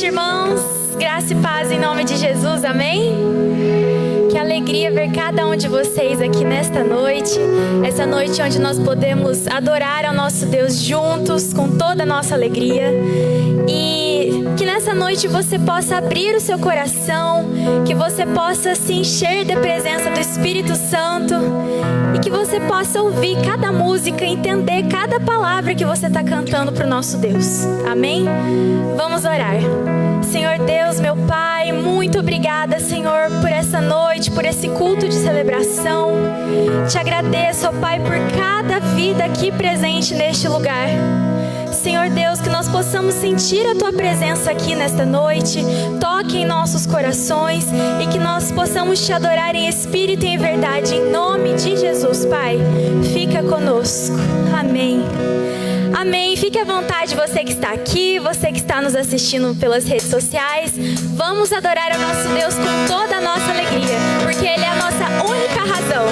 noite, irmãos. Graça e paz em nome de Jesus, amém? Que alegria ver cada um de vocês aqui nesta noite. Essa noite onde nós podemos adorar ao nosso Deus juntos, com toda a nossa alegria. E que nessa noite você possa abrir o seu coração, que você possa se encher da presença do Espírito Santo e que você possa ouvir cada música, entender cada palavra que você está cantando para o nosso Deus. Amém? Vamos orar. Senhor Deus, meu Pai, muito obrigada, Senhor, por essa noite, por esse culto de celebração. Te agradeço, ó Pai, por cada vida aqui presente neste lugar. Senhor Deus, que nós possamos sentir a Tua presença aqui nesta noite, toque em nossos corações e que nós possamos Te adorar em espírito e em verdade, em nome de Jesus, Pai. Fica conosco. Amém. Amém. Fique à vontade, você que está aqui, você que está nos assistindo pelas redes sociais. Vamos adorar ao nosso Deus com toda a nossa alegria, porque Ele é a nossa única razão.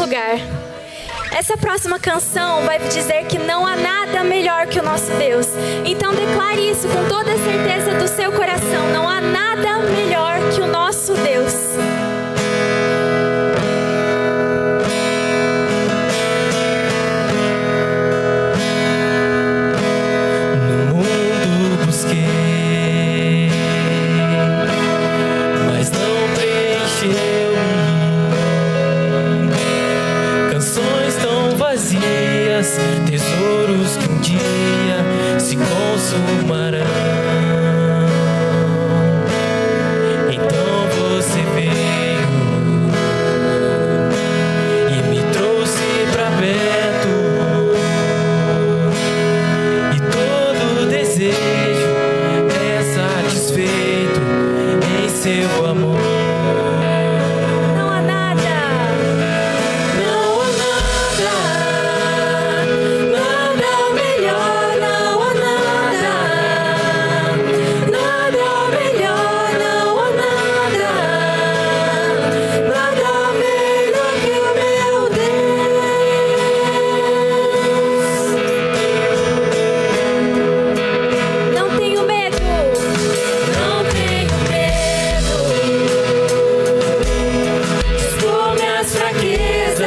Lugar. Essa próxima canção vai dizer que não há nada melhor que o nosso Deus. Então declare isso com toda a certeza do seu coração. Não há nada melhor que o nosso Deus. No mundo busquei, mas não preenchi. seu amor. Não há nada. Não há nada, nada melhor, não há nada, nada melhor, não há nada, nada melhor que o meu Deus. Não tenho medo. Não tenho medo, expor minhas fraquezas,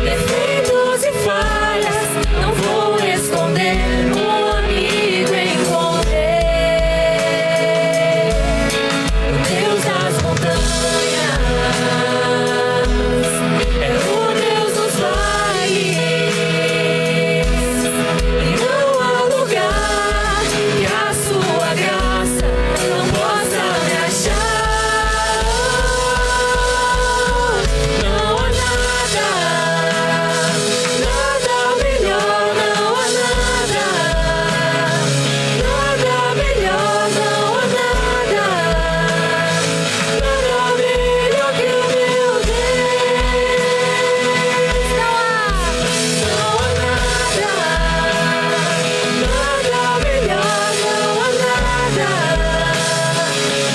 defeitos e falhas, não vou esconder. Um amigo encontrei, o Deus das montanhas, é o Deus dos vales, e não há lugar que a sua graça não possa me achar. Não há nada, nada melhor, não há nada, nada melhor, não há nada, nada melhor que o meu Deus. Não há. Não há nada, nada melhor, não há nada,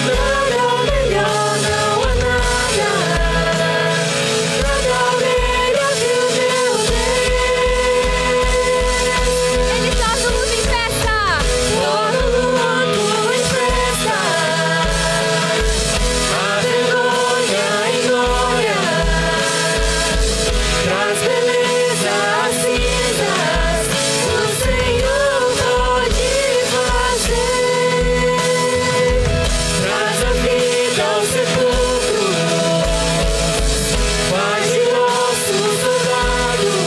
nada melhor, não há nada, nada melhor que o meu Deus. Ele torna o mundo em festa. Torna o mundo em festa, a vergonha em glória, traz beleza às cinzas, o Senhor pode fazer, traz a vida ao sepulcro, faz de ossos soldados,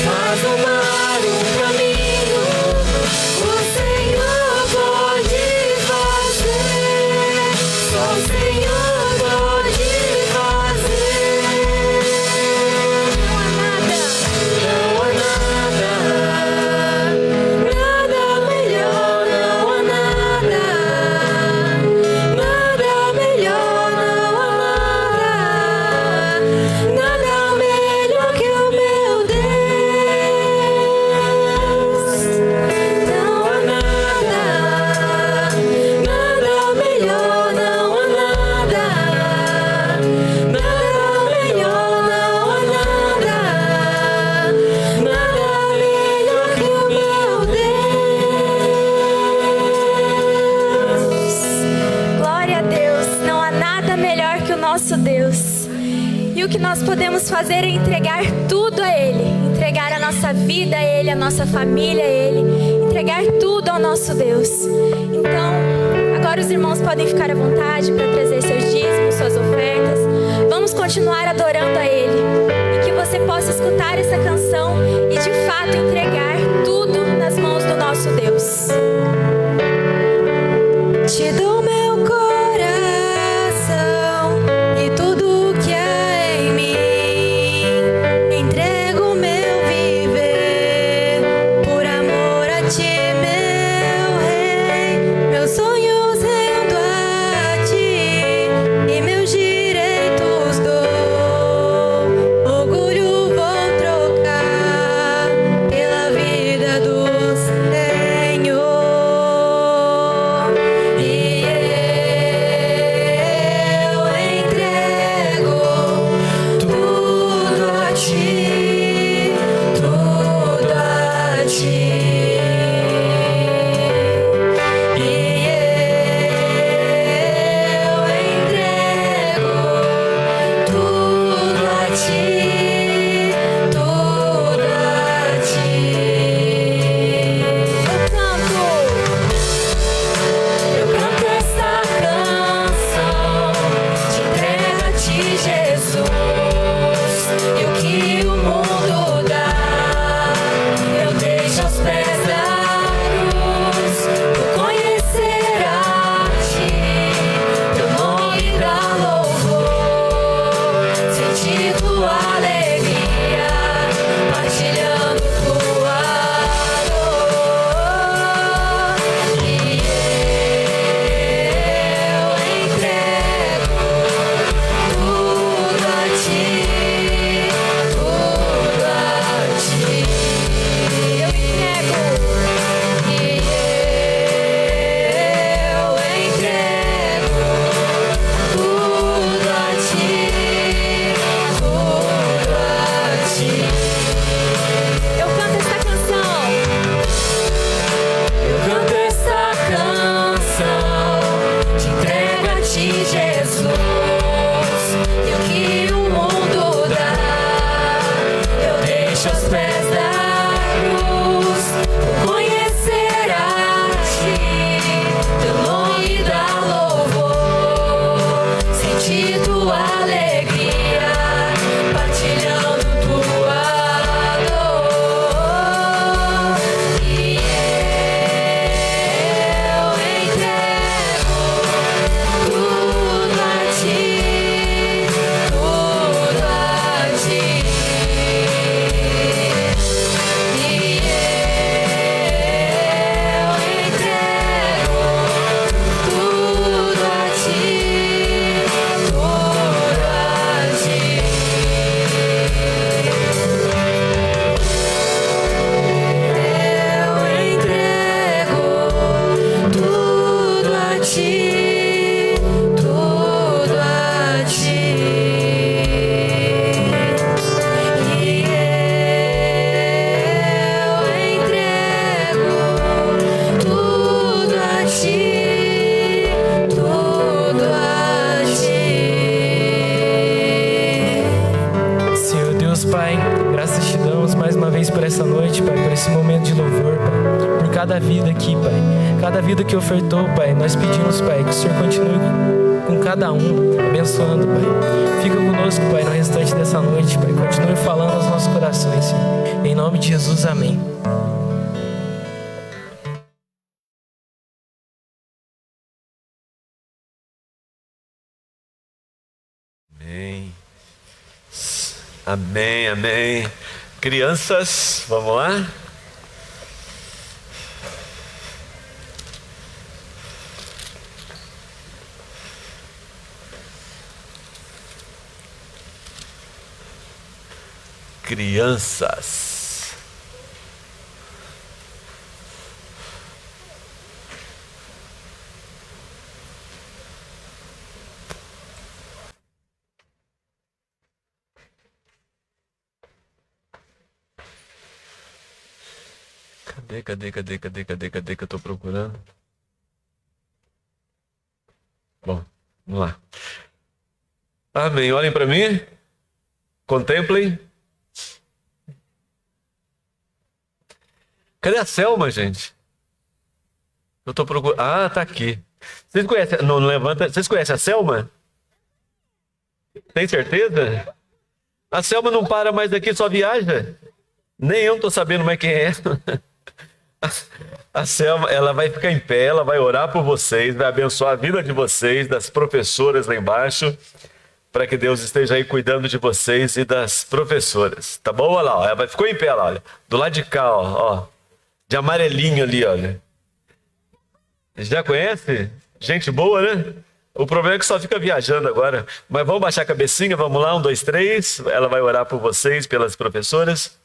faz do mar um caminho, o Senhor pode fazer, só o Senhor pode fazer. Não há nada. Não há nada, nada melhor, não há nada, nada melhor, não há nada, nada melhor que o meu Deus. Não há nada, nada melhor, não há nada, nada melhor, não há nada, nada melhor que o meu Deus. Glória a Deus. Não há nada melhor que o nosso Deus. E o que nós podemos fazer é entregar tudo a Ele. Entregar a nossa vida a Ele, a nossa família a Ele. Entregar tudo ao nosso Deus. Então, agora os irmãos podem ficar à vontade para trazer seus dízimos, suas ofertas. Vamos continuar adorando a Ele. E que você possa escutar essa canção e de fato entregar tudo nas mãos do nosso Deus. Te dou meu coração e tudo que há em mim. Entrego meu viver por amor a ti, meu Rei. Meus sonhos rendo a ti e meus direitos dou. Orgulho vou trocar pela vida do esse momento de louvor, Pai, por cada vida aqui, Pai, cada vida que ofertou, Pai. Nós pedimos, Pai, que o Senhor continue com cada um, abençoando, Pai. Fica conosco, Pai, no restante dessa noite, Pai. Continue falando aos nossos corações, Senhor. Em nome de Jesus, amém. Amém. Amém, amém. Crianças, vamos lá? Crianças. Cadê que eu tô procurando? Bom, vamos lá. Amém. Olhem para mim. Contemplem. Cadê a Selma, gente? Eu tô procurando. Ah, tá aqui. Vocês conhecem? Não levanta. Vocês conhecem a Selma? Tem certeza? A Selma não para mais daqui, só viaja. Nem eu tô sabendo mais quem é. A Selma, ela vai ficar em pé, ela vai orar por vocês, vai abençoar a vida de vocês, das professoras lá embaixo, para que Deus esteja aí cuidando de vocês e das professoras. Tá bom? Olha lá, ó, ela ficou em pé lá, olha. Do lado de cá, ó, de amarelinho ali, olha. Já conhece? Gente boa, né? O problema é que só fica viajando agora. Mas vamos baixar a cabecinha, vamos lá, 1, 2, 3. Ela vai orar por vocês, pelas professoras.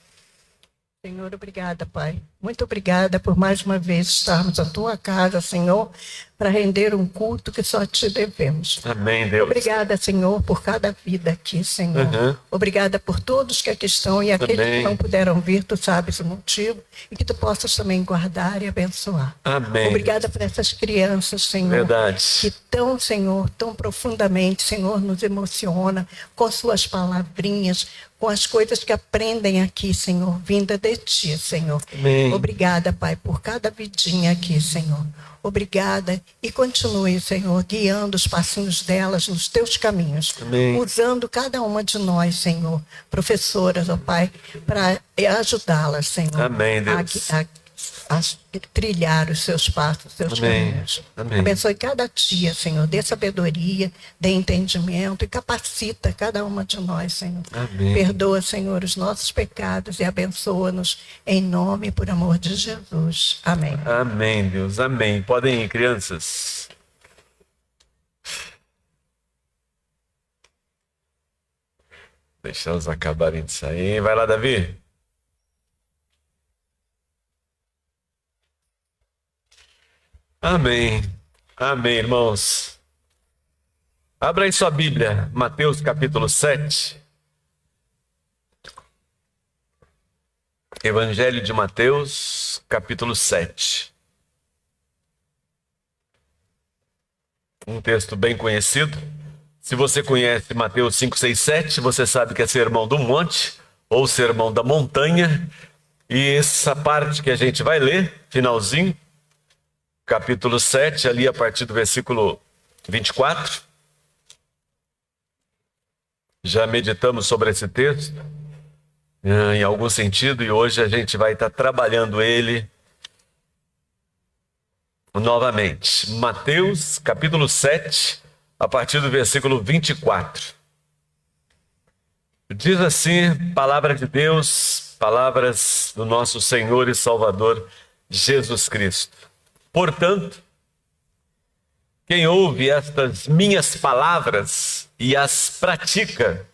Senhor, obrigada, Pai. Muito obrigada por mais uma vez estarmos na Tua casa, Senhor, para render um culto que só Te devemos. Amém, Deus. Obrigada, Senhor, por cada vida aqui, Senhor. Obrigada por todos que aqui estão e aqueles que não puderam vir, Tu sabes o motivo, e que Tu possas também guardar e abençoar. Amém. Obrigada por essas crianças, Senhor. Verdade. Que tão, Senhor, tão profundamente, Senhor, nos emociona com Suas palavrinhas, com as coisas que aprendem aqui, Senhor, vinda de Ti, Senhor. Amém. Obrigada, Pai, por cada vidinha aqui, Senhor. Obrigada e continue, Senhor, guiando os passinhos delas nos Teus caminhos. Amém. Usando cada uma de nós, Senhor, professoras, ó Pai, para ajudá-las, Senhor. Amém, Deus. A trilhar os seus passos, os seus caminhos. Amém. Abençoe cada dia, Senhor, dê sabedoria, dê entendimento e capacita cada uma de nós, Senhor. Amém. Perdoa, Senhor, os nossos pecados e abençoa-nos em nome e por amor de Jesus. Amém. Amém, Deus. Amém. Podem ir, crianças. Deixa elas acabarem de sair. Vai lá, Davi. Amém. Amém, irmãos. Abra aí sua Bíblia, Mateus capítulo 7. Evangelho de Mateus, capítulo 7. Um texto bem conhecido. Se você conhece Mateus 5, 6, 7, você sabe que é Sermão do Monte ou Sermão da Montanha. E essa parte que a gente vai ler, finalzinho, capítulo 7, ali a partir do versículo 24. Já meditamos sobre esse texto, em algum sentido, e hoje a gente vai estar trabalhando ele novamente. Mateus, capítulo 7, a partir do versículo 24. Diz assim, palavra de Deus, palavras do nosso Senhor e Salvador Jesus Cristo. Portanto, quem ouve estas minhas palavras e as pratica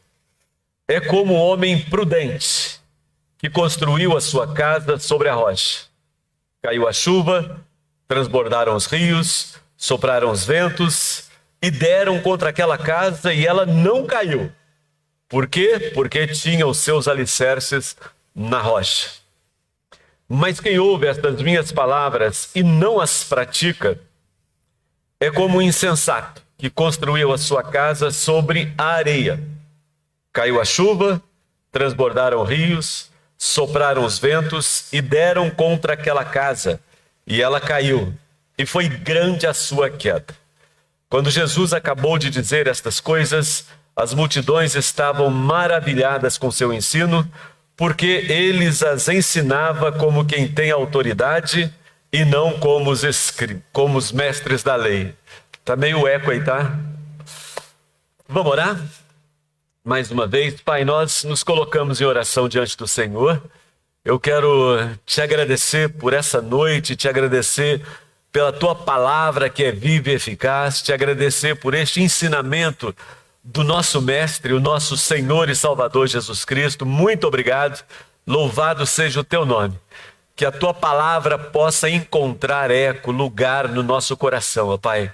é como um homem prudente que construiu a sua casa sobre a rocha. Caiu a chuva, transbordaram os rios, sopraram os ventos e deram contra aquela casa e ela não caiu. Por quê? Porque tinha os seus alicerces na rocha. Mas quem ouve estas minhas palavras e não as pratica é como um insensato que construiu a sua casa sobre a areia. Caiu a chuva, transbordaram rios, Sopraram os ventos e deram contra aquela casa, e ela caiu, e foi grande a sua queda. Quando Jesus acabou de dizer estas coisas, as multidões estavam maravilhadas com seu ensino, porque eles as ensinava como quem tem autoridade e não como os mestres da lei. Tá meio eco aí, tá? Vamos orar? Mais uma vez, Pai, nós nos colocamos em oração diante do Senhor. Eu quero te agradecer por essa noite, te agradecer pela tua palavra que é viva e eficaz, te agradecer por este ensinamento do nosso Mestre, o nosso Senhor e Salvador Jesus Cristo. Muito obrigado, louvado seja o teu nome. Que a tua palavra possa encontrar eco, lugar no nosso coração, ó Pai.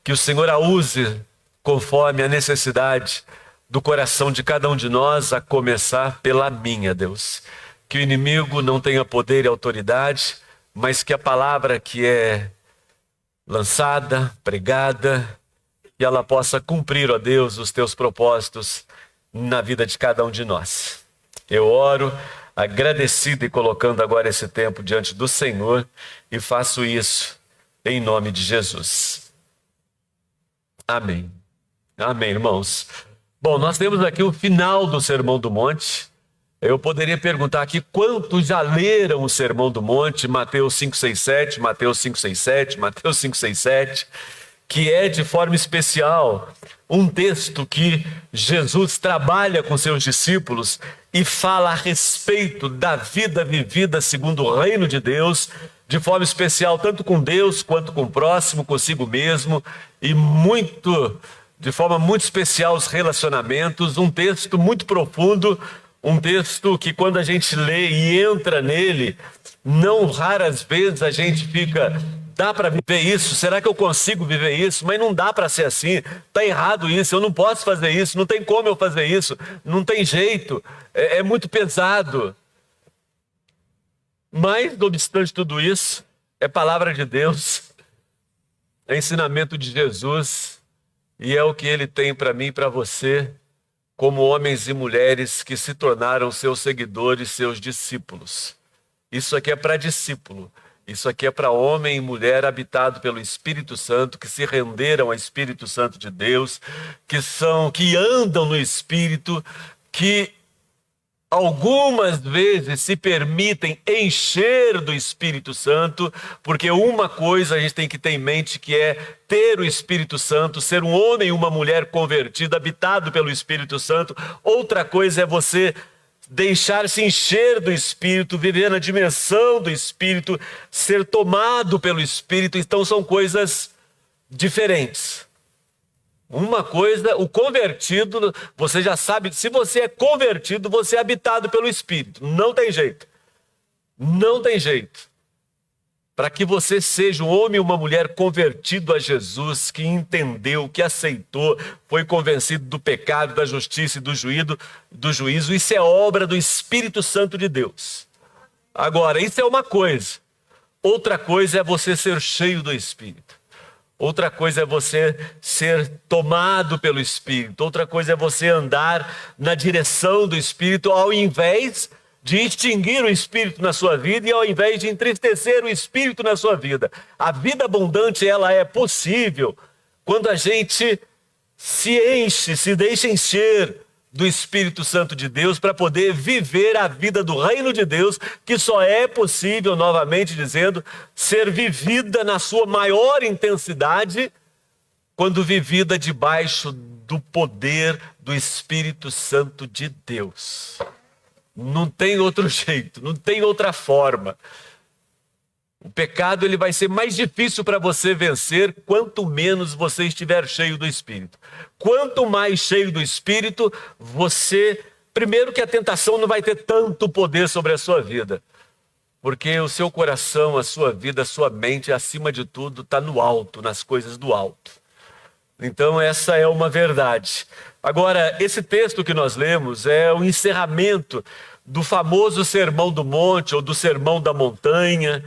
Que o Senhor a use conforme a necessidade do coração de cada um de nós, a começar pela minha, Deus. Que o inimigo não tenha poder e autoridade, mas que a palavra que é lançada, pregada, e ela possa cumprir, ó Deus, os teus propósitos na vida de cada um de nós. Eu oro agradecido e colocando agora esse tempo diante do Senhor, e faço isso em nome de Jesus. Amém. Amém, irmãos. Bom, nós temos aqui o final do Sermão do Monte. Eu poderia perguntar aqui quantos já leram o Sermão do Monte, Mateus 5:6-7, Mateus 5:6-7, Mateus 5:6-7, que é de forma especial um texto que Jesus trabalha com seus discípulos e fala a respeito da vida vivida segundo o reino de Deus, de forma especial tanto com Deus quanto com o próximo, consigo mesmo, e de forma muito especial os relacionamentos. Um texto muito profundo, um texto que quando a gente lê e entra nele, não raras vezes a gente fica: dá para viver isso? Será que eu consigo viver isso? Mas não dá para ser assim, está errado isso, eu não posso fazer isso, não tem como eu fazer isso, não tem jeito, é muito pesado. Mas, não obstante tudo isso, é palavra de Deus, é ensinamento de Jesus, e é o que Ele tem para mim e para você, como homens e mulheres que se tornaram seus seguidores, seus discípulos. Isso aqui é para discípulo. Isso aqui é para homem e mulher habitado pelo Espírito Santo, que se renderam ao Espírito Santo de Deus, que andam no Espírito, que algumas vezes se permitem encher do Espírito Santo, porque uma coisa a gente tem que ter em mente, que é ter o Espírito Santo, ser um homem e uma mulher convertido, habitado pelo Espírito Santo. Outra coisa é você deixar-se encher do Espírito, viver na dimensão do Espírito, ser tomado pelo Espírito. Então são coisas diferentes. Uma coisa, o convertido, você já sabe, se você é convertido, você é habitado pelo Espírito. Não tem jeito. Não tem jeito. Para que você seja um homem e uma mulher convertido a Jesus, que entendeu, que aceitou, foi convencido do pecado, da justiça e do juízo, isso é obra do Espírito Santo de Deus. Agora, isso é uma coisa. Outra coisa é você ser cheio do Espírito. Outra coisa é você ser tomado pelo Espírito. Outra coisa é você andar na direção do Espírito, ao invés de extinguir o Espírito na sua vida e ao invés de entristecer o Espírito na sua vida. A vida abundante, ela é possível quando a gente se enche, se deixa encher do Espírito Santo de Deus para poder viver a vida do reino de Deus, que só é possível, novamente dizendo, ser vivida na sua maior intensidade quando vivida debaixo do poder do Espírito Santo de Deus. Não tem outro jeito, não tem outra forma. O pecado ele vai ser mais difícil para você vencer quanto menos você estiver cheio do Espírito. Quanto mais cheio do Espírito, você... Primeiro que a tentação não vai ter tanto poder sobre a sua vida. Porque o seu coração, a sua vida, a sua mente, acima de tudo, está no alto, nas coisas do alto. Então essa é uma verdade. Agora, esse texto que nós lemos é o encerramento do famoso Sermão do Monte ou do Sermão da Montanha,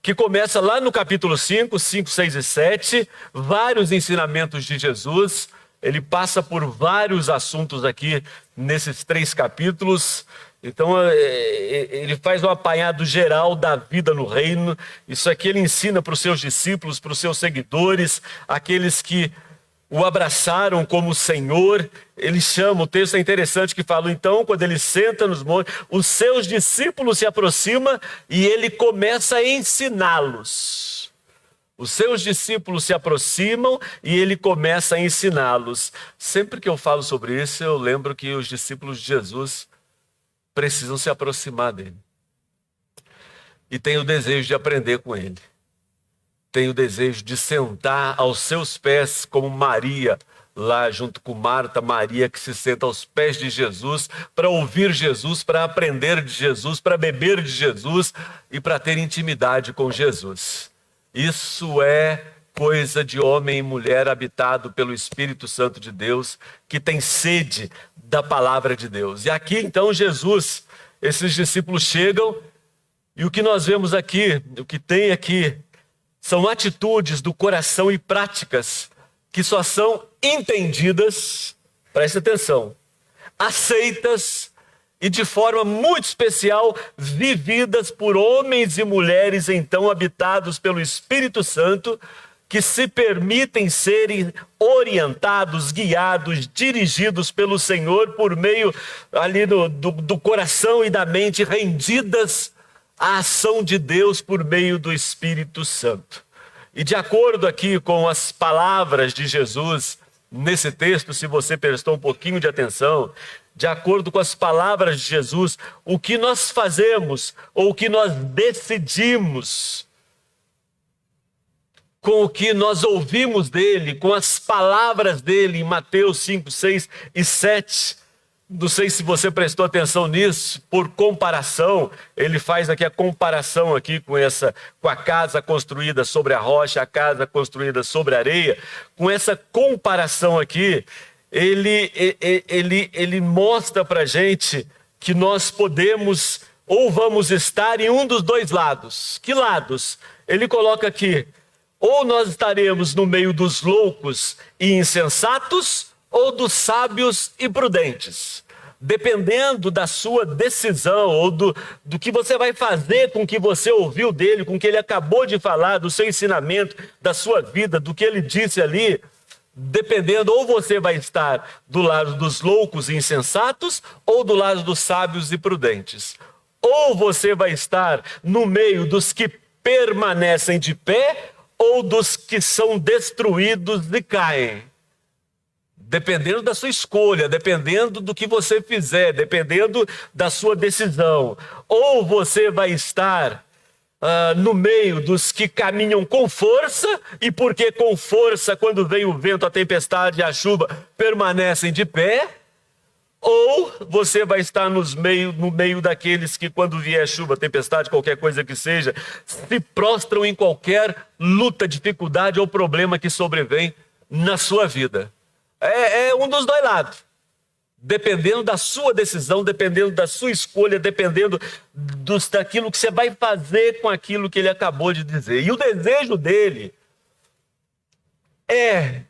que começa lá no capítulo 5, 6 e 7, vários ensinamentos de Jesus. Ele passa por vários assuntos aqui nesses 3 capítulos. Então ele faz um apanhado geral da vida no reino. Isso aqui ele ensina para os seus discípulos, para os seus seguidores, aqueles que o abraçaram como Senhor. Ele chama, o texto é interessante que fala, então, quando ele senta nos montes, os seus discípulos se aproximam e ele começa a ensiná-los. Os seus discípulos se aproximam e ele começa a ensiná-los. Sempre que eu falo sobre isso, eu lembro que os discípulos de Jesus precisam se aproximar dele. E têm o desejo de aprender com ele. Tem o desejo de sentar aos seus pés, como Maria, lá junto com Marta, Maria, que se senta aos pés de Jesus, para ouvir Jesus, para aprender de Jesus, para beber de Jesus e para ter intimidade com Jesus. Isso é coisa de homem e mulher habitado pelo Espírito Santo de Deus, que tem sede da palavra de Deus. E aqui então Jesus, esses discípulos chegam, e o que nós vemos aqui, o que tem aqui, são atitudes do coração e práticas que só são entendidas, preste atenção, aceitas e de forma muito especial vividas por homens e mulheres então habitados pelo Espírito Santo, que se permitem serem orientados, guiados, dirigidos pelo Senhor por meio ali do coração e da mente, rendidas à ação de Deus por meio do Espírito Santo. E de acordo aqui com as palavras de Jesus nesse texto, se você prestou um pouquinho de atenção, de acordo com as palavras de Jesus, o que nós fazemos ou o que nós decidimos com o que nós ouvimos dele, com as palavras dele em Mateus 5, 6 e 7. Não sei se você prestou atenção nisso, por comparação, ele faz aqui a comparação aqui com a casa construída sobre a rocha, a casa construída sobre a areia. Com essa comparação aqui, ele mostra para a gente que nós podemos ou vamos estar em um dos dois lados. Que lados? Ele coloca aqui, ou nós estaremos no meio dos loucos e insensatos, ou dos sábios e prudentes. Dependendo da sua decisão, ou do que você vai fazer com o que você ouviu dele, com o que ele acabou de falar, do seu ensinamento, da sua vida, do que ele disse ali, dependendo, ou você vai estar do lado dos loucos e insensatos, ou do lado dos sábios e prudentes. Ou você vai estar no meio dos que permanecem de pé, ou dos que são destruídos e caem. Dependendo da sua escolha, dependendo do que você fizer, dependendo da sua decisão. Ou você vai estar no meio dos que caminham com força, e porque com força, quando vem o vento, a tempestade e a chuva, permanecem de pé. Ou você vai estar no meio daqueles que, quando vier chuva, tempestade, qualquer coisa que seja, se prostram em qualquer luta, dificuldade ou problema que sobrevém na sua vida. É um dos dois lados. Dependendo da sua decisão, dependendo da sua escolha, dependendo daquilo que você vai fazer com aquilo que ele acabou de dizer. E o desejo dele é...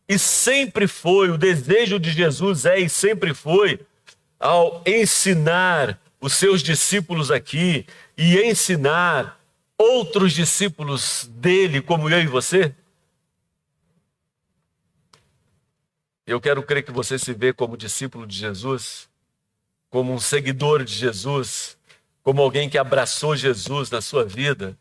E sempre foi, o desejo de Jesus e sempre foi, ao ensinar os seus discípulos aqui e ensinar outros discípulos dele, como eu e você. Eu quero crer que você se vê como discípulo de Jesus, como um seguidor de Jesus, como alguém que abraçou Jesus na sua vida.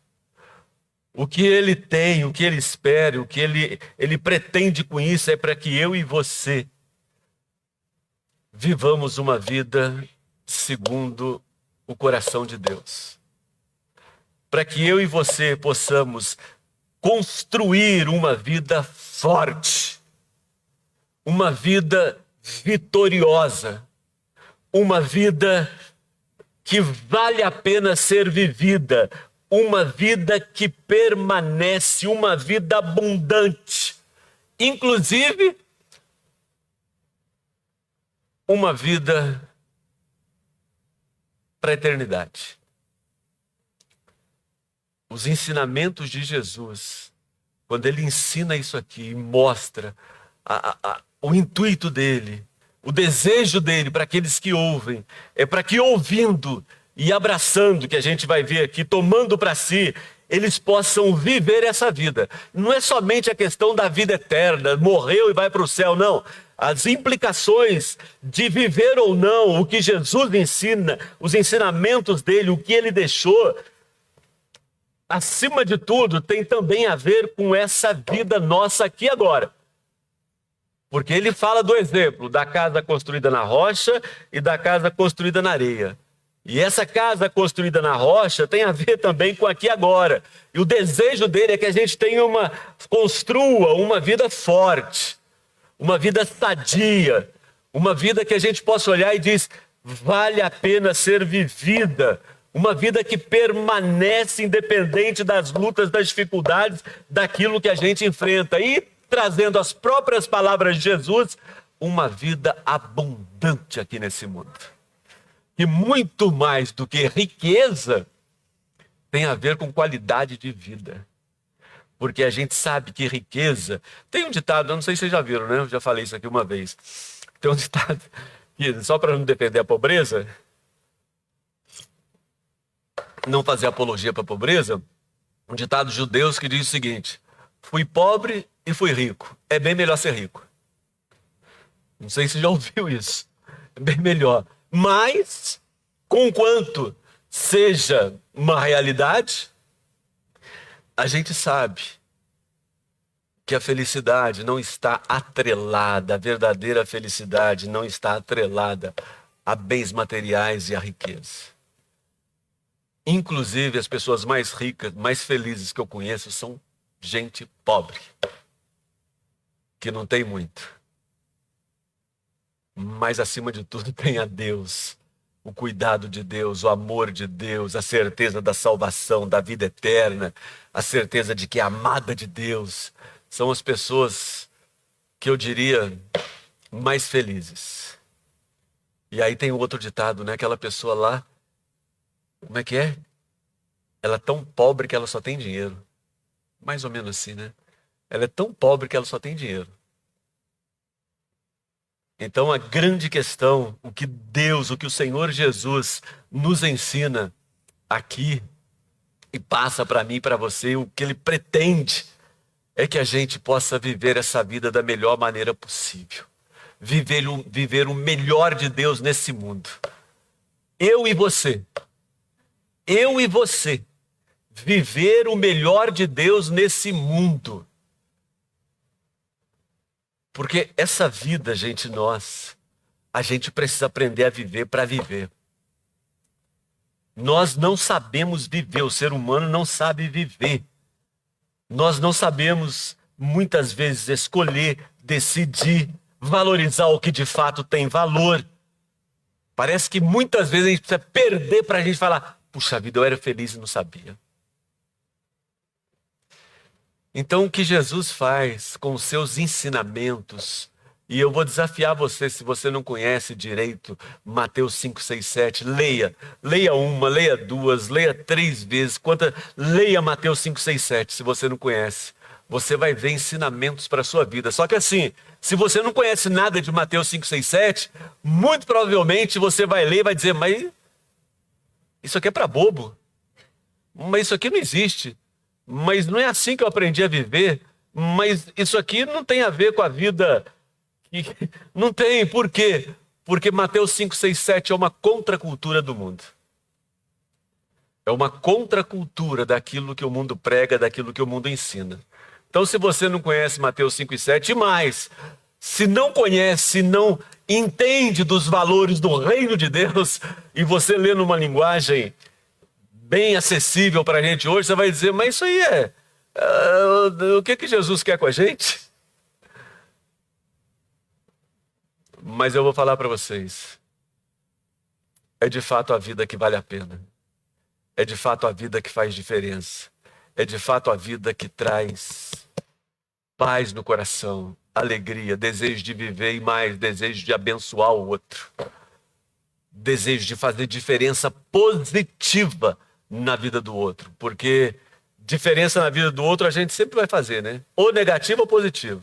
O que ele tem, o que ele espera, o que ele pretende com isso é para que eu e você vivamos uma vida segundo o coração de Deus. Para que eu e você possamos construir uma vida forte, uma vida vitoriosa, uma vida que vale a pena ser vivida, uma vida que permanece, uma vida abundante, inclusive uma vida para a eternidade. Os ensinamentos de Jesus, quando ele ensina isso aqui e mostra o intuito dele, O desejo dele para aqueles que ouvem é para que ouvindo e abraçando, que a gente vai ver aqui, tomando para si, eles possam viver essa vida. Não é somente a questão da vida eterna, morreu e vai para o céu, não. As implicações de viver ou não, o que Jesus ensina, os ensinamentos dele, o que ele deixou, acima de tudo, tem também a ver com essa vida nossa aqui e agora. Porque ele fala do exemplo da casa construída na rocha e da casa construída na areia. E essa casa construída na rocha tem a ver também com aqui e agora. E o desejo dele é que a gente construa uma vida forte, uma vida sadia, uma vida que a gente possa olhar e diz, vale a pena ser vivida, uma vida que permanece independente das lutas, das dificuldades, daquilo que a gente enfrenta. E trazendo as próprias palavras de Jesus, uma vida abundante aqui nesse mundo. E muito mais do que riqueza, tem a ver com qualidade de vida. Porque a gente sabe que riqueza... Tem um ditado, eu não sei se vocês já viram, né? Eu já falei isso aqui uma vez. Tem um ditado, que, só para não defender a pobreza, não fazer apologia para a pobreza, um ditado judeu que diz o seguinte, fui pobre e fui rico. É bem melhor ser rico. Não sei se você já ouviu isso. É bem melhor. Mas, conquanto seja uma realidade, a gente sabe que a felicidade não está atrelada, a verdadeira felicidade não está atrelada a bens materiais e a riqueza. Inclusive, as pessoas mais ricas, mais felizes que eu conheço são gente pobre, que não tem muito. Mas, acima de tudo, tem a Deus, o cuidado de Deus, o amor de Deus, a certeza da salvação, da vida eterna, a certeza de que é amada de Deus. São as pessoas que eu diria mais felizes. E aí tem outro ditado, né? Aquela pessoa lá, como é que é? Ela é tão pobre que ela só tem dinheiro. Mais ou menos assim, né? Ela é tão pobre que ela só tem dinheiro. Então a grande questão, o que Deus, o que o Senhor Jesus nos ensina aqui e passa para mim e para você, o que Ele pretende é que a gente possa viver essa vida da melhor maneira possível. Viver o melhor de Deus nesse mundo. Eu e você, viver o melhor de Deus nesse mundo. Porque essa vida, gente, a gente precisa aprender a viver para viver. Nós não sabemos viver, o ser humano não sabe viver. Nós não sabemos, muitas vezes, escolher, decidir, valorizar o que de fato tem valor. Parece que muitas vezes a gente precisa perder para a gente falar, puxa vida, eu era feliz e não sabia. Então, o que Jesus faz com os seus ensinamentos, e eu vou desafiar você, se você não conhece direito, Mateus 5, 6, 7, leia uma, leia duas, leia 3 vezes, leia Mateus 5, 6, 7, se você não conhece. Você vai ver ensinamentos para a sua vida. Só que assim, se você não conhece nada de Mateus 5, 6, 7, muito provavelmente você vai ler e vai dizer, mas isso aqui é para bobo, mas isso aqui não existe. Mas não é assim que eu aprendi a viver. Mas isso aqui não tem a ver com a vida. Não tem. Por quê? Porque Mateus 5, 6, 7 é uma contracultura do mundo. É uma contracultura daquilo que o mundo prega, daquilo que o mundo ensina. Então, se você não conhece Mateus 5 e 7, e mais, se não conhece, não entende dos valores do reino de Deus, e você lê numa linguagem bem acessível para a gente hoje, você vai dizer, mas isso aí o que Jesus quer com a gente? Mas eu vou falar para vocês, é de fato a vida que vale a pena, é de fato a vida que faz diferença, é de fato a vida que traz paz no coração, alegria, desejo de viver e mais, desejo de abençoar o outro, desejo de fazer diferença positiva na vida do outro, porque diferença na vida do outro a gente sempre vai fazer, né? Ou negativa ou positiva.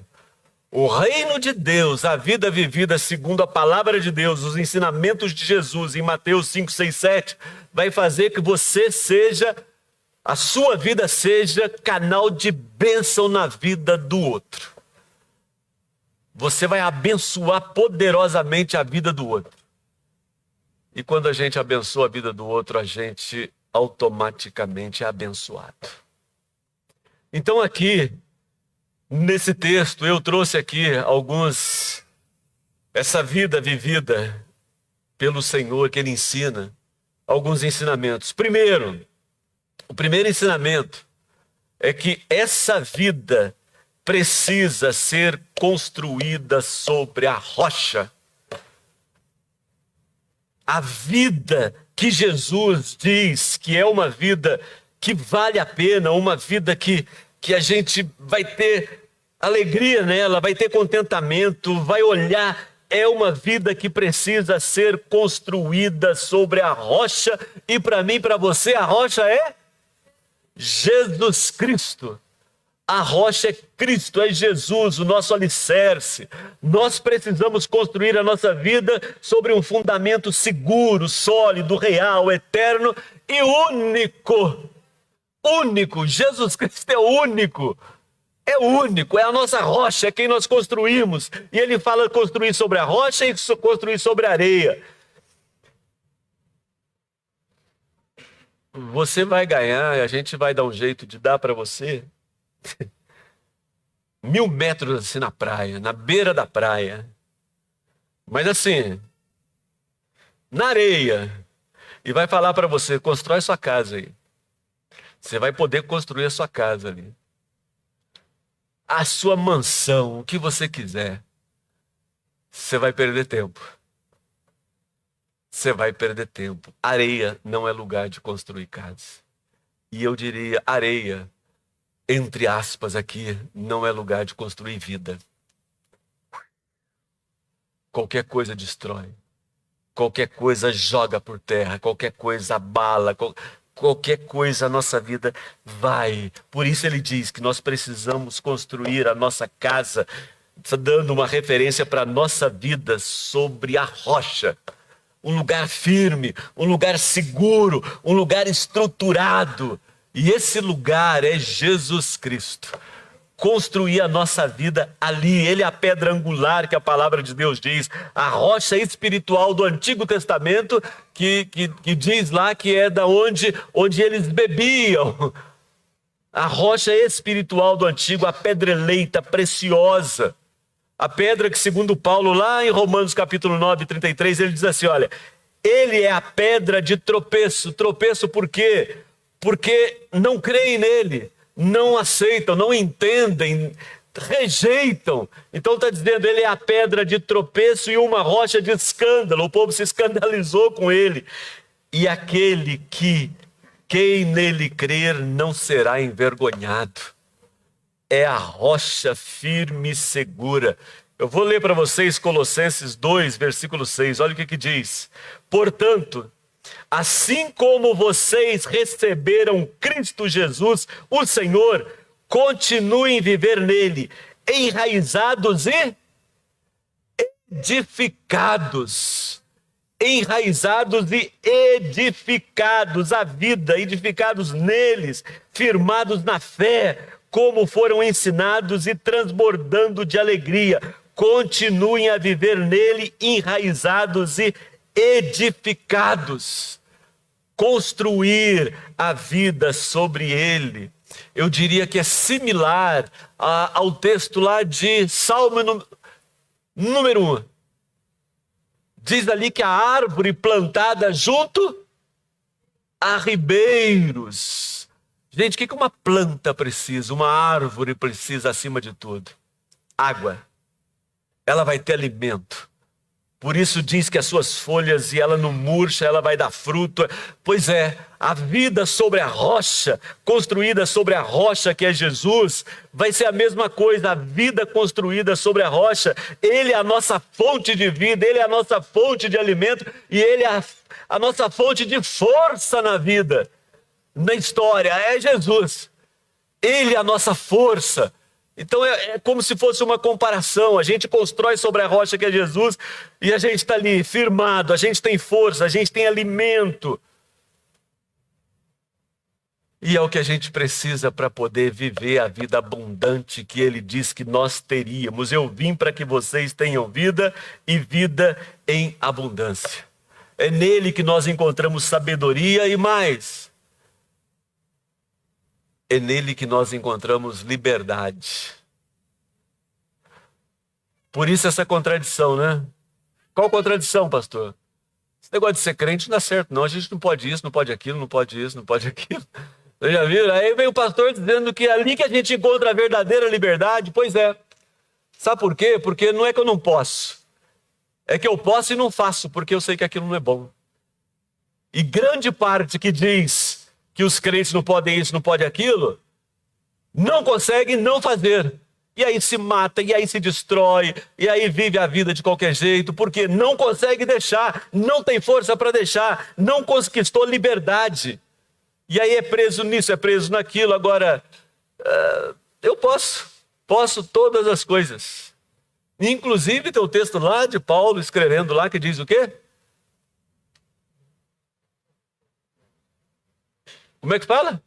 O reino de Deus, a vida vivida segundo a palavra de Deus, os ensinamentos de Jesus em Mateus 5, 6, 7, vai fazer que você seja, a sua vida seja canal de bênção na vida do outro. Você vai abençoar poderosamente a vida do outro. E quando a gente abençoa a vida do outro, a gente automaticamente é abençoado. Então aqui, nesse texto, eu trouxe aqui essa vida vivida pelo Senhor que Ele ensina, alguns ensinamentos. Primeiro, o primeiro ensinamento é que essa vida precisa ser construída sobre a rocha. A vida que Jesus diz que é uma vida que vale a pena, uma vida que a gente vai ter alegria nela, vai ter contentamento, vai olhar, é uma vida que precisa ser construída sobre a rocha, e para mim, para você, a rocha é Jesus Cristo. A rocha é Cristo, é Jesus, o nosso alicerce. Nós precisamos construir a nossa vida sobre um fundamento seguro, sólido, real, eterno e único. Único, Jesus Cristo é único. É único, é a nossa rocha, é quem nós construímos. E ele fala construir sobre a rocha e construir sobre a areia. Você vai ganhar, a gente vai dar um jeito de dar para você 1000 metros assim na praia, na beira da praia. Mas assim, na areia. E vai falar para você, constrói sua casa aí. Você vai poder construir a sua casa ali. A sua mansão, o que você quiser. Você vai perder tempo. Você vai perder tempo. Areia não é lugar de construir casa. E eu diria, areia, entre aspas aqui, não é lugar de construir vida. Qualquer coisa destrói. Qualquer coisa joga por terra. Qualquer coisa abala. Qualquer coisa a nossa vida vai. Por isso ele diz que nós precisamos construir a nossa casa, dando uma referência para a nossa vida sobre a rocha. Um lugar firme, um lugar seguro, um lugar estruturado. E esse lugar é Jesus Cristo. Construir a nossa vida ali. Ele é a pedra angular que a palavra de Deus diz. A rocha espiritual do Antigo Testamento que diz lá que é da onde eles bebiam. A rocha espiritual do Antigo, a pedra eleita, preciosa. A pedra que, segundo Paulo, lá em Romanos capítulo 9, 33, ele diz assim, olha, ele é a pedra de tropeço. Tropeço por quê? Porque não creem nele, não aceitam, não entendem, rejeitam. Então está dizendo, ele é a pedra de tropeço e uma rocha de escândalo. O povo se escandalizou com ele. E aquele quem nele crer não será envergonhado. É a rocha firme e segura. Eu vou ler para vocês Colossenses 2, versículo 6. Olha o que diz. Portanto, assim como vocês receberam Cristo Jesus, o Senhor, continuem a viver nele, enraizados e edificados. Enraizados e edificados, a vida, edificados neles, firmados na fé, como foram ensinados e transbordando de alegria. Continuem a viver nele, enraizados e edificados. Construir a vida sobre ele. Eu diria que é similar ao texto lá de Salmo número 1. Diz ali que a árvore plantada junto a ribeiros. Gente, o que uma planta precisa? Uma árvore precisa acima de tudo? Água. Ela vai ter alimento. Por isso diz que as suas folhas, e ela não murcha, ela vai dar fruto. Pois é, a vida sobre a rocha, construída sobre a rocha que é Jesus, vai ser a mesma coisa, a vida construída sobre a rocha. Ele é a nossa fonte de vida, ele é a nossa fonte de alimento, e ele é a nossa fonte de força na vida, na história, é Jesus. Ele é a nossa força. Então é como se fosse uma comparação. A gente constrói sobre a rocha que é Jesus e a gente está ali firmado, a gente tem força, a gente tem alimento. E é o que a gente precisa para poder viver a vida abundante que Ele diz que nós teríamos. Eu vim para que vocês tenham vida e vida em abundância. É nele que nós encontramos sabedoria e mais. É nele que nós encontramos liberdade. Por isso essa contradição, né? Qual contradição, pastor? Esse negócio de ser crente não dá certo, não. A gente não pode isso, não pode aquilo, não pode isso, não pode aquilo. Vocês já viram? Aí vem o pastor dizendo que é ali que a gente encontra a verdadeira liberdade. Pois é. Sabe por quê? Porque não é que eu não posso. É que eu posso e não faço, porque eu sei que aquilo não é bom. E grande parte que diz que os crentes não podem isso, não podem aquilo, não consegue não fazer. E aí se mata, e aí se destrói, e aí vive a vida de qualquer jeito, porque não consegue deixar, não tem força para deixar, não conquistou liberdade. E aí é preso nisso, é preso naquilo. Agora, eu posso todas as coisas. Inclusive tem um texto lá de Paulo escrevendo lá que diz o quê? Como é que fala?